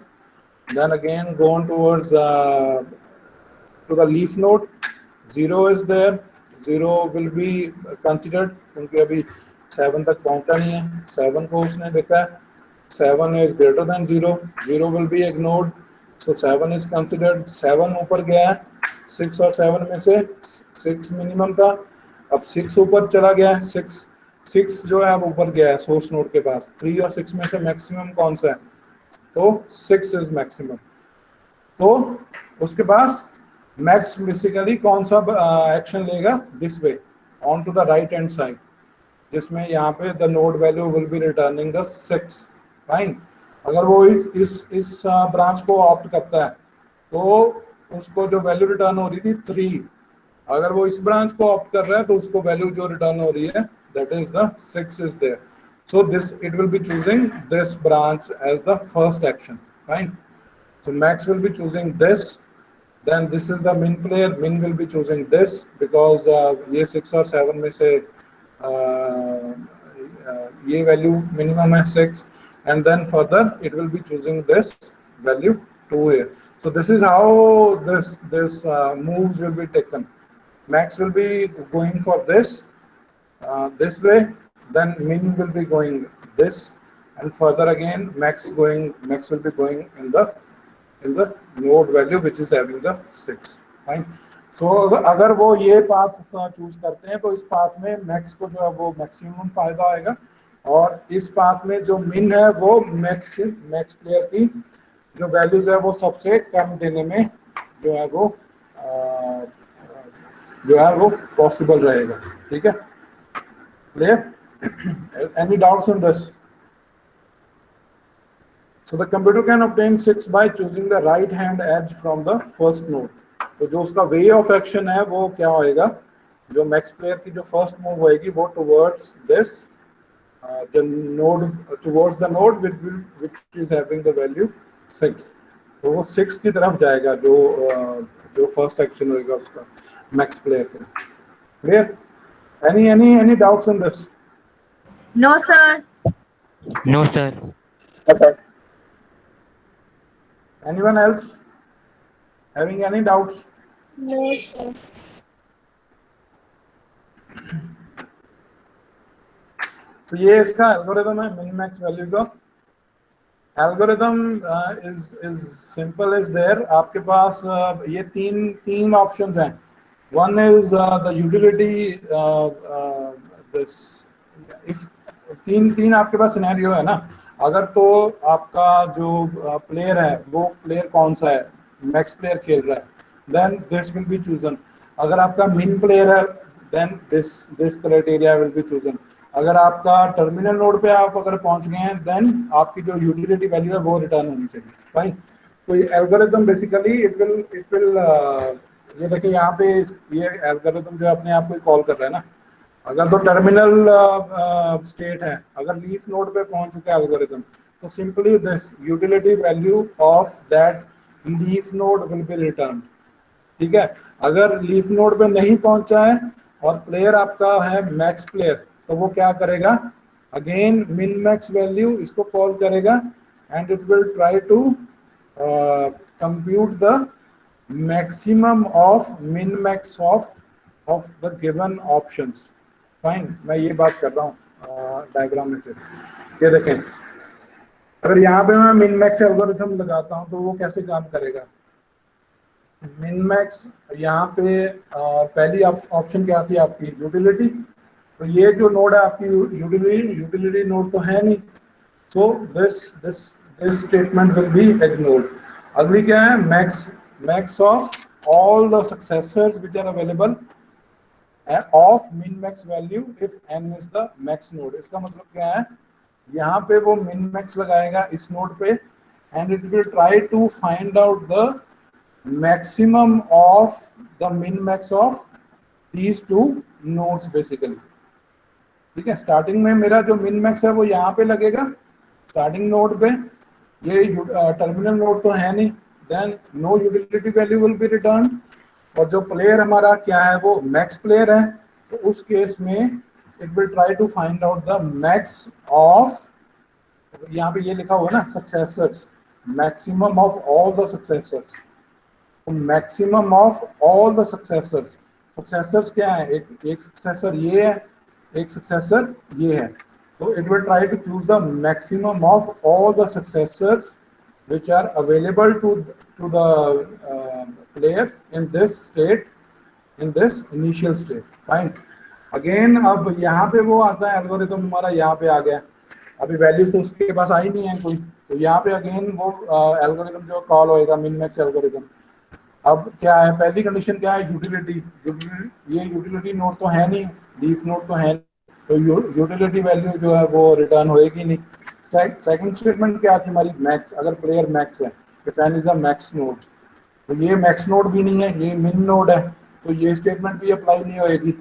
Then again go on towards to the leaf node. 0 is there. 0 will be considered क्योंकि अभी 7 तक पहुंचा नहीं है, 7 को उसने देखा है, 7 is greater than 0, 0 will be ignored, so 7 is considered। 7 ऊपर गया है, 6 और 7 में से 6 मिनिमम था, अब 6 ऊपर चला गया है, 6 जो है अब ऊपर गया है सोर्स नोड के पास। 3 और 6 में से मैक्सिमम कौन सा है, तो 6 इज मैक्सिमम। तो उसके पास मैक्स बेसिकली कौन सा एक्शन लेगा, this way on to the right hand side, जिसमें यहाँ पे the node value will be returning the 6। Fine. अगर वो इस ब्रांच को ऑप्ट करता है तो उसको जो वैल्यू रिटर्न हो रही थी 3, अगर वो इस ब्रांच को ऑप्ट कर रहा है तो उसको वैल्यू जो रिटर्न हो रही है that is the 6 is there. So this it will be choosing this branch as the first action. Fine. So max will be choosing this, then this is the min player, min will be choosing this because ये 6 और 7 में से ये value minimum है 6 and then further it will be choosing this value 2 here. So this is how this moves will be taken. Max will be going for this way, then min will be going this, and further again max will be going in the node value which is having the 6. Fine. So अगर वो ये path choose करते हैं तो इस path में max को जो है वो मैक्सिमम फायदा आएगा, और इस पाथ में जो मिन है वो मैक्स प्लेयर की जो वैल्यूज है वो सबसे कम देने में जो है वो पॉसिबल रहेगा। ठीक है, clear? Any doubts in this? So the computer can obtain 6 by choosing the right hand edge from the first node. तो जो उसका वे ऑफ एक्शन है वो क्या होएगा, जो मैक्स प्लेयर की जो फर्स्ट मूव होएगी वो towards this towards the node which is having the value 6। तो वो 6 की तरफ जाएगा जो फर्स्ट एक्शन होएगा उसका मैक्स प्लेयर का। Clear? any doubts on this? No, sir. No, sir. Okay. Anyone else having any doubts? No, sir. तो ये इसका एल्गोरिथम है मिन मैक्स वैल्यू का। Algorithm is simple is there. आपके पास ये तीन ऑप्शंस हैं। One is the utility this, if तीन आपके पास सिनेरियो है ना। अगर तो आपका जो प्लेयर है वो प्लेयर कौन सा है, मैक्स प्लेयर खेल रहा है, then this will be chosen. अगर आपका मिन प्लेयर है then this criteria will be chosen. अगर आपका टर्मिनल नोड पे आप अगर पहुंच गए हैं देन आपकी जो यूटिलिटी वैल्यू है वो रिटर्न होनी चाहिए। फाइन। तो ये एल्गोरिथम बेसिकली इट विल ये देखिए यहाँ पे ये एल्गोरिथम जो अपने आप को कॉल कर रहा है ना। अगर तो टर्मिनल स्टेट है, अगर लीफ नोड पे पहुंच चुका है एल्गोरिथम, तो simply this utility value of that leaf node will be return. ठीक है। अगर लीफ नोड पे नहीं पहुंचा है और प्लेयर आपका है मैक्स प्लेयर, तो वो क्या करेगा, अगेन मिन मैक्स वैल्यू इसको कॉल करेगा and it will try to compute the maximum of min max of the given options. Fine. मैं ये बात कर रहा हूँ डायग्राम में से। ये देखें, अगर यहाँ पे मैं मिन मैक्स एल्गोरिथम लगाता हूँ तो वो कैसे काम करेगा। मिन मैक्स यहाँ पे पहली ऑप्शन क्या थी आपकी, यूटिलिटी। तो ये जो नोड है आपकी यूटिलिटी नोड तो है नहीं, so this statement will be ignored. अगली क्या है, max of all the successors which are available of min max value if n is the max node. इसका मतलब क्या है, यहाँ पे वो min max लगाएगा इस नोड पे and it will try to find out the maximum of the min max of these two nodes basically. ठीक है, स्टार्टिंग में मेरा जो min max है वो यहाँ पे लगेगा स्टार्टिंग नोड पे, ये टर्मिनल नोड तो है नहीं, then no utility value will be return. और जो प्लेयर हमारा क्या है वो मैक्स प्लेयर है, तो उस केस में it will try to find out the max of, यहाँ पे ये लिखा हुआ है ना successors, maximum of all the successors, maximum of all the successors. Successors क्या है, एक सक्सेसर ये है, एक सक्सेसर ये है, तो it will try to choose the maximum of all the successors which are available to the player in this state, in this initial state. Fine. Again अब यहाँ पे वो आता है एल्गोरिथम हमारा यहाँ पे आ गया, अभी वैल्यूज तो उसके पास आई नहीं है कोई, तो यहाँ पे अगेन वो एल्गोरिथम जो कॉल होएगा मिन मैक्स एल्गोरिथम। अब क्या है, पहली कंडीशन क्या है, यूटिलिटी। ये यूटिलिटी नोड तो है नहीं, लीफ नोड तो है नहीं, तो यूटिलिटी वैल्यू जो है वो रिटर्न होएगी नहीं। सेकंड स्टेटमेंट क्या थी हमारी, मैक्स, अगर प्लेयर मैक्स है, if N is a max node, तो ये मैक्स नोड भी नहीं है, ये मिन नोड है, तो ये स्टेटमेंट भी अप्लाई नहीं होएगी।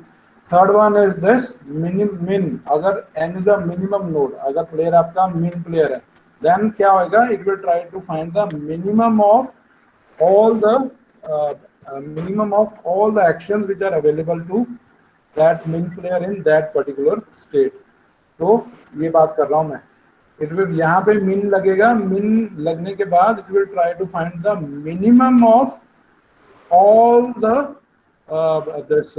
Third one is this min, अगर N is a minimum node, अगर प्लेयर आपका मिन प्लेयर है, देन क्या होएगा, it will try to find the minimum of all the minimum of all the actions which are available to that min player in that particular state। तो ये बात कर रहा हूं मैं, इट विल यहाँ पे min लगेगा, min लगने के बाद it will try to find the minimum of all the this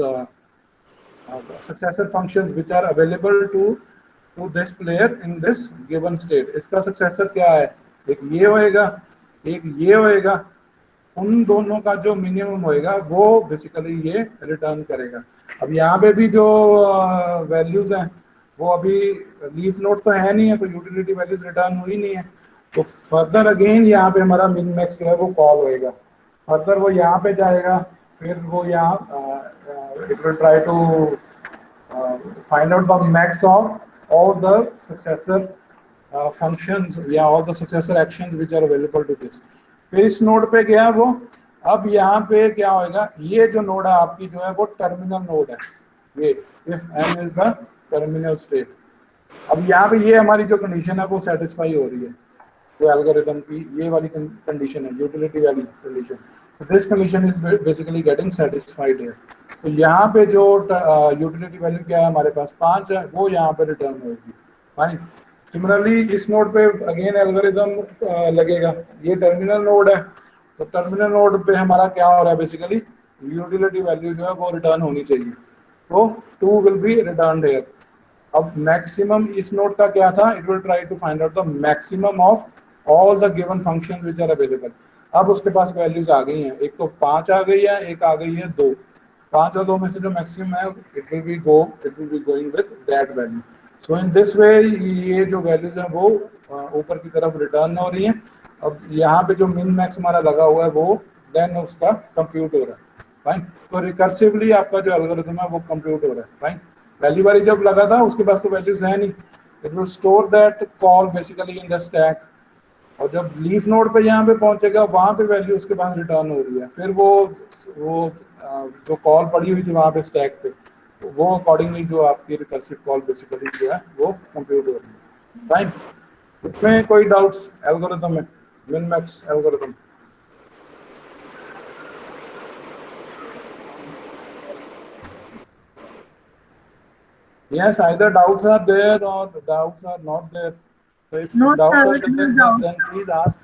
successor functions which are available to this player in this given state। इसका successor क्या है, एक ये होएगा, एक ये होएगा, उन दोनों का जो मिनिमम होएगा वो बेसिकली ये रिटर्न करेगा। अब यहाँ पे भी जो वैल्यूज हैं वो अभी लीफ नोड तो है नहीं है, तो यूटिलिटी वैल्यूज रिटर्न हुई नहीं है, तो फर्दर अगेन यहाँ पे हमारा मिन मैक्स जो है वो कॉल होएगा, फर्दर वो यहाँ पे जाएगा, फिर वो यहाँ it will try to find out the max of all the successor functions या all the successor actions which are available to this. फिर इस नोड पे गया वो, अब यहाँ पे क्या होएगा, ये जो नोड है आपकी जो है वो टर्मिनल नोड है, ये if n is the terminal state. अब यहाँ पे ये हमारी जो कंडीशन है वो सेटिस्फाई हो रही है, जो एल्गोरिथम की ये वाली कंडीशन है, यूटिलिटी वाली कंडीशन, तो this condition is basically getting satisfied है। तो यहाँ पे जो यूटिलिटी वैल्यू क्या है हमारे पास 5 है, वो यहाँ पे रिटर्न होगी। फाइन। सिमिलरली इस नोड पे अगेन एल्गोरिथम लगेगा, ये टर्मिनल नोड है, तो टर्मिनल नोड पे हमारा क्या हो रहा है, बेसिकली यूटिलिटी वैल्यू जो है वो रिटर्न होनी चाहिए, तो 2 विल बी रिटर्न हियर। अब मैक्सिमम इस नोड का क्या था, it will try to find out the maximum of all the given functions which are available. अब उसके पास वैल्यूज आ गई हैं, एक तो 5 आ गई है, एक आ गई है 2, 5 और 2 में से जो मैक्सिमम है it will be going with that value. So in this वे ये जो वैल्यूज हैं वो ऊपर की तरफ रिटर्न हो रही हैं। अब यहाँ पे जो मिन मैक्स हमारा लगा हुआ है वो देन उसका कंप्यूट हो रहा है। फाइन। तो रिकर्सिवली आपका जो एल्गोरिथम है वो कंप्यूट हो रहा है। फाइन। पहली बार जब लगा था उसके पास तो वैल्यूज है नहीं, it will store that call basically in the stack, और जब लीफ नोड पे यहाँ पे पहुंचेगा वहां पे वैल्यू उसके पास रिटर्न हो रही है, फिर वो जो कॉल पड़ी हुई थी वहां पे स्टैक पे, तो वो अकॉर्डिंगली जो आपकी रिकर्सिव कॉल बेसिकली जो है वो कंप्यूट हो रही है। फाइन। इसमें कोई डाउट्स एल्गोरिथम में, min max algorithm? Yes, either doubts are there or doubts are not there. So if No, doubts sir, are there, no doubt. then please ask.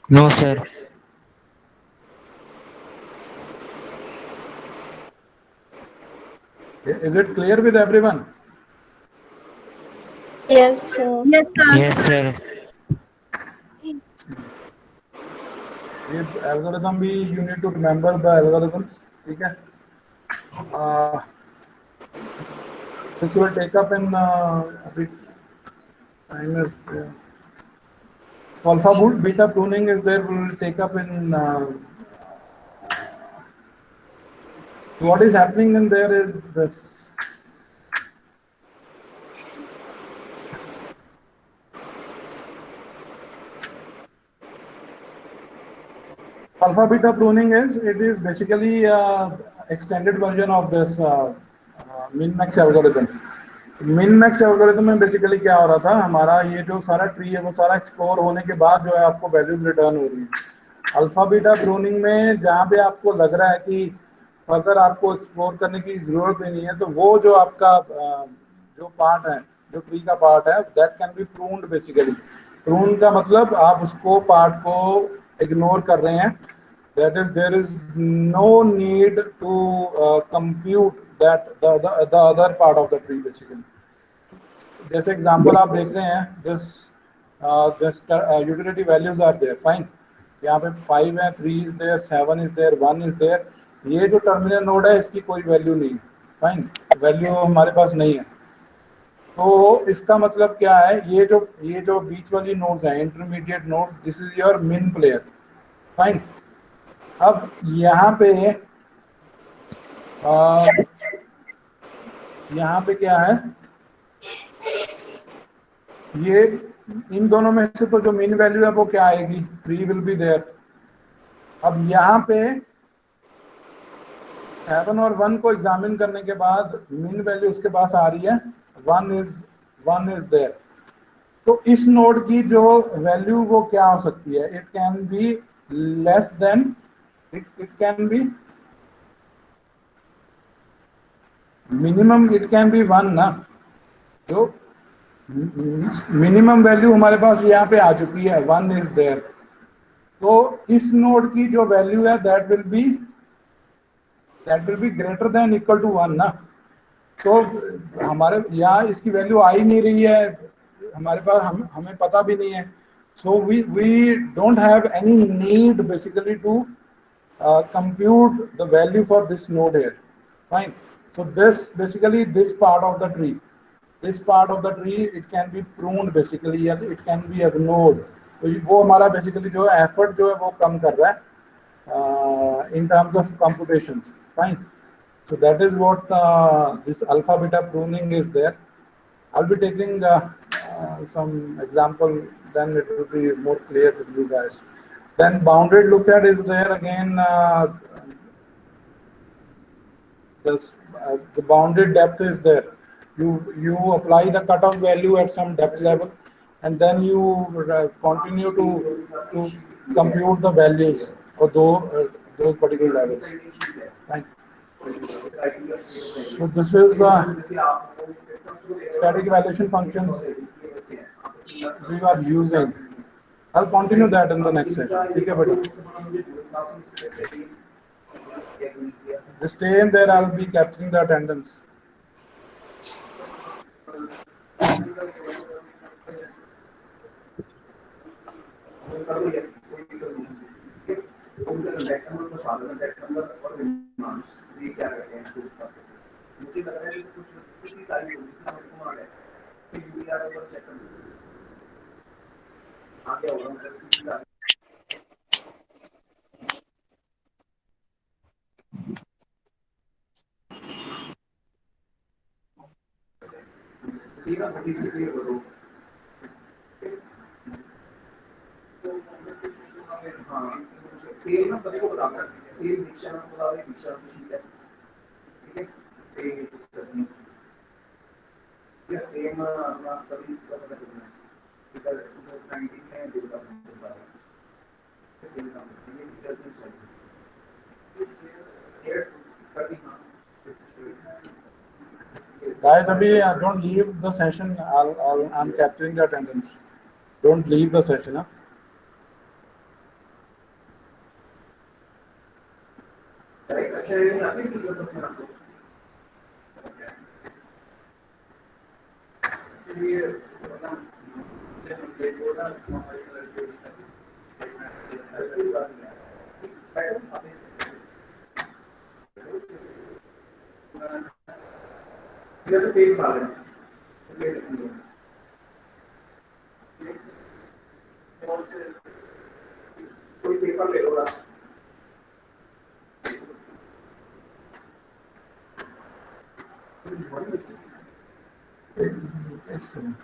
No, sir. Is it clear with everyone? Yes, sir. Yes, sir. Yes, sir. ये algorithm भी you need to remember the algorithms. ठीक है? This will take up in अभी time is so alpha beta pruning is there, will take up in What is happening in there is this. Alpha beta pruning is basically extended version of this min max algorithm. Min max algorithm में basically क्या हो रहा था, हमारा ये जो सारा tree है वो सारा एक्सप्लोर होने के बाद जो है आपको वैल्यूज रिटर्न हो रही है। अल्फा बीटा प्रूनिंग में जहाँ पे आपको लग रहा है कि फर्दर आपको एक्सप्लोर करने की जरूरत ही नहीं है, तो वो जो आपका जो पार्ट है, जो ट्री का पार्ट है, that can be pruned basically. Prune का मतलब आप उसको पार्ट को इग्नोर कर रहे हैं, that is there is no need to compute that the other part of the tree basically. जैसे एग्जांपल आप देख रहे हैं, this utility values are there, fine. यहाँ पे 5 है, 3 is there, 7 is there, 1 is there. ये जो टर्मिनल नोड है इसकी कोई वैल्यू नहीं, फाइन, वैल्यू हमारे पास नहीं है। तो इसका मतलब क्या है, ये जो बीच वाली नोड्स हैं, intermediate nodes, this is your मिन प्लेयर, फाइन। अब यहाँ पे क्या है, ये इन दोनों में से तो जो मिन वैल्यू है वो क्या आएगी, 3 विल बी देयर। अब यहाँ पे 7 और 1 को एग्जामिन करने के बाद मिन वैल्यू उसके पास आ रही है, 1 इज देयर। तो इस नोड की जो वैल्यू वो क्या हो सकती है, it can be less than, it can B minimum, it can B 1 ना। जो मिनिमम वैल्यू हमारे पास यहाँ पे आ चुकी है, 1 इज देयर। तो इस नोड की जो वैल्यू है that will be greater than equal to 1 ना। तो हमारे यहाँ इसकी वैल्यू आ ही नहीं रही है, हमारे पास हमें पता भी नहीं है। So we don't have any need basically to compute the value for this node here, fine. So this basically this part of the tree, it can be pruned basically, या it can be ignored। तो वो हमारा basically जो है effort जो है वो कम कर रहा है in terms of computations, fine। So that is what this alpha beta pruning is there। I'll be taking some example, then it will be more clear to you guys। Then bounded lookup is there again, the bounded depth is there। You apply the cutoff value at some depth level, and then you continue to compute the values of those particular levels, right? So this is static evaluation functions we are using। I'll continue that in the next session, ठीक है बेटा? Just stay in there, I'll be capturing the attendance। सेल ना सभी को बताना है, cell दीक्षा को बता रहे, दीक्षा को ठीक है, ठीक है, सेल या सेम अपना सभी को पता करना है, ठीक है, 2019 में दिखता है, सेल का ये डिटेल्स चाहिए। Guys, abhi don't leave the session, I'm capturing the attendance, don't leave the session, huh? कोई पेपर ले लो। एक सेकंड।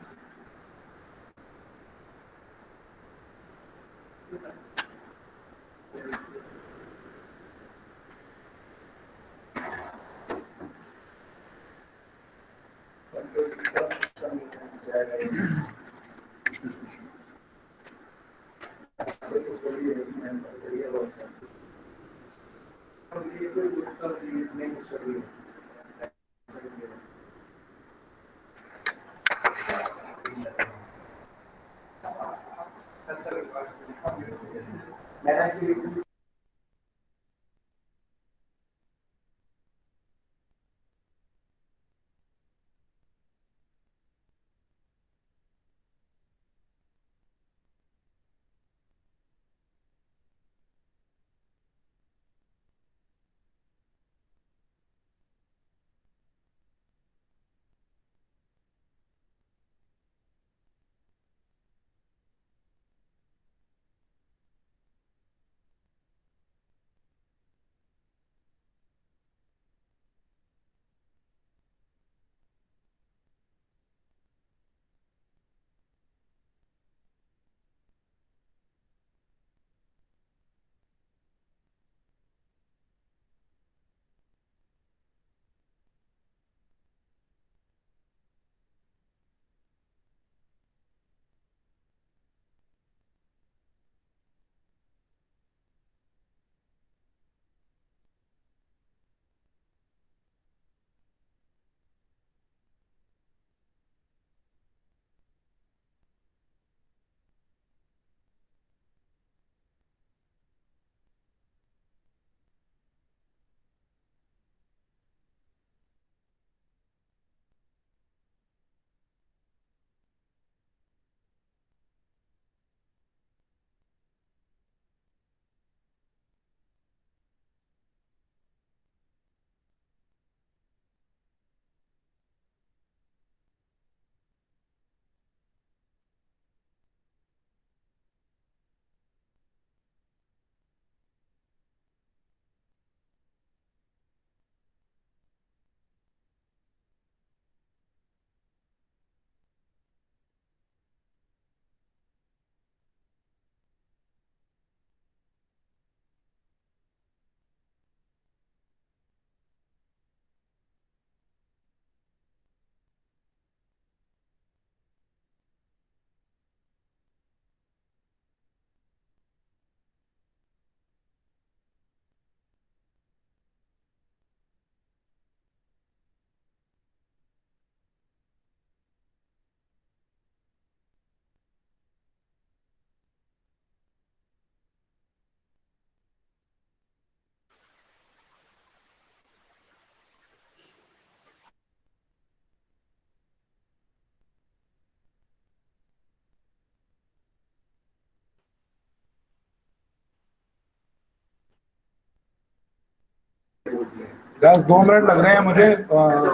बस 2 मिनट लग रहे हैं मुझे,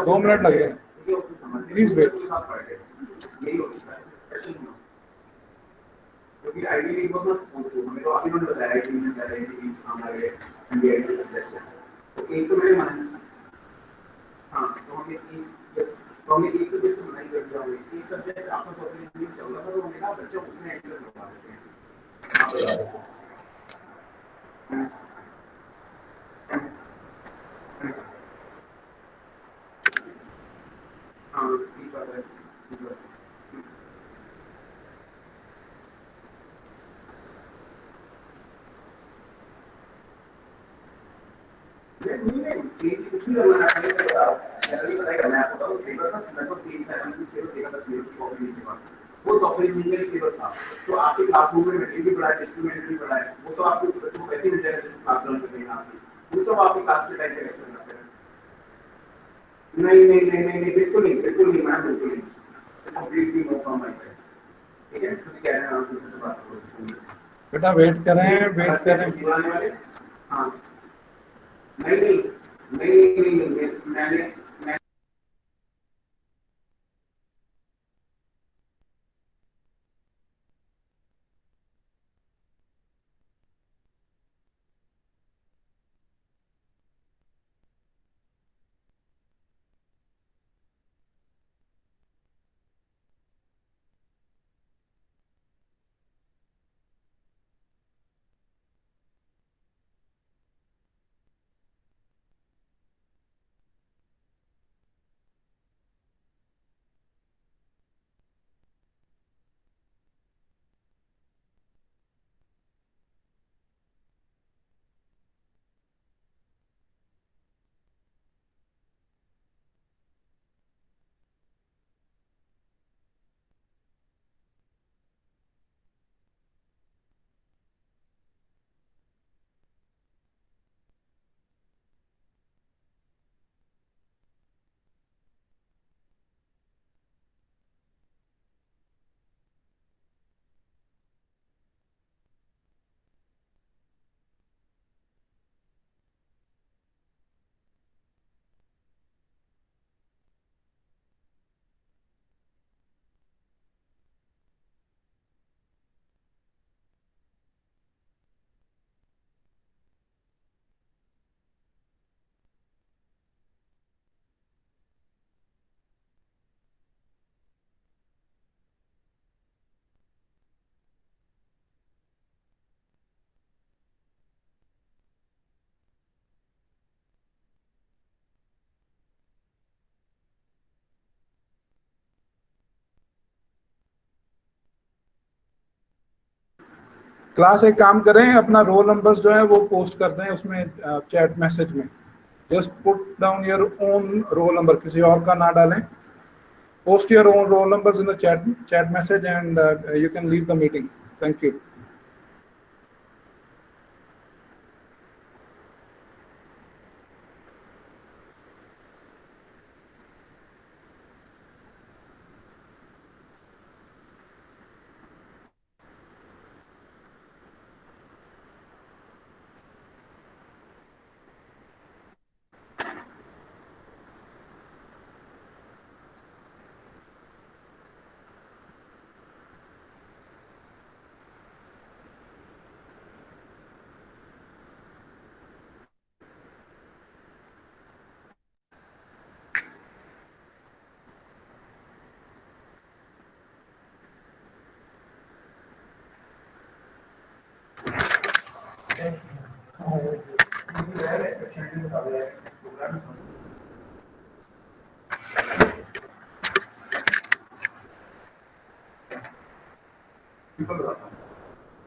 2 मिनट लग रहे हैं, प्लीज वेट। क्योंकि आइडियली वो तो हमें तो अभी उन्होंने बताया कि मैं कह रहे हैं कि हमारे इंडिया के सब्जेक्ट है, तो एक तो मेरे मन। हाँ, तो हमें यस, तो हमें एक सब्जेक्ट तो मना ही कर दिया, एक सब्जेक्ट आपको सॉफ्टवेयर इंजीनियरिंग चल रहा था, तो हमने कहा बच्चों उसमें एंटर करवा देते हैं। हाँ, ठीक बात है, ठीक बात है। नहीं चीज कुछ नहीं करना है, जनरली बताइए मैं आपको बताऊं सिलेबस ना लगभग सेम है, हम सिलेबस देखा था सिलेबस को कॉपी के बाद वो सॉफ्टवेयर इंजीनियरिंग सिलेबस था, तो आपके क्लासरूम में मैट्रिक भी पढ़ा है, इंस्ट्रूमेंट भी पढ़ा है, वो सब आपको बच्चों को वैसे मिल जाएगा जब क्लास ज्वाइन करेंगे आपकी, वो सब आपके क्लास के टाइम पे लेक्चर करते हैं। नहीं नहीं नहीं नहीं नहीं बिल्कुल नहीं मैम, बिल्कुल नहीं, completely know from my side. ठीक है, तो क्या है, आप दूसरे से बात करो बेटा वेट करें, वेट करें। बुलाने वाले। हाँ, नहीं नहीं नहीं नहीं नहीं मैंने क्लास एक काम करें, अपना रोल नंबर्स जो है वो पोस्ट कर दें उसमें चैट मैसेज में. Just put down your own roll number, किसी और का ना डालें. Post your own roll numbers in the chat message and you can leave the meeting. Thank you.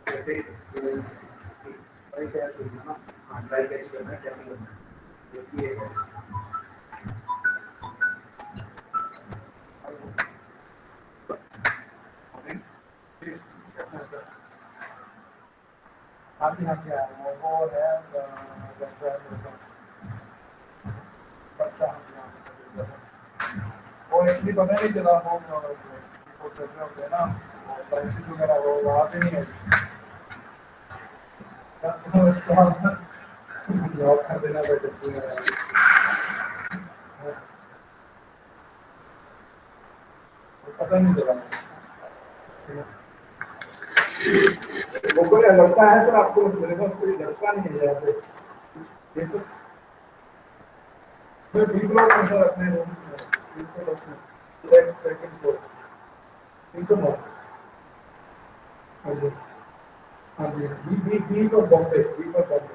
जैसे ट्राई कैच करना ना, हाँ ट्राई कैच करना कैसे करना है ये है. हाँ जी वो है बच्चा. वो एक्चुअली पता नहीं चला, वो चल रहे होते हैं ना प्राइसेस वगैरह, वो वहाँ से नहीं है. लॉक कर देना पता नहीं चला. वो कोई लड़का है सर आपको? मेरे पास कोई लड़का नहीं है यहाँ पे. ये सब मैं बी ब्लॉक में सर अपने रूम में 310 में सेकंड फ्लोर 309. हाँ जी हाँ जी. B for Bombay, B for Bombay.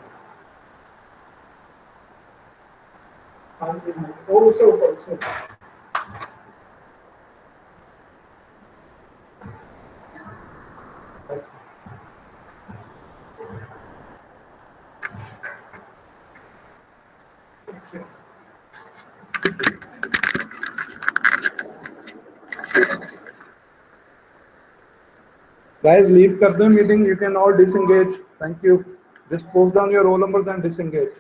हाँ जी वो उससे ऊपर, उससे ऊपर. Guys, leave kar dein meeting. You can all disengage. Thank you. Just post down your roll numbers and disengage.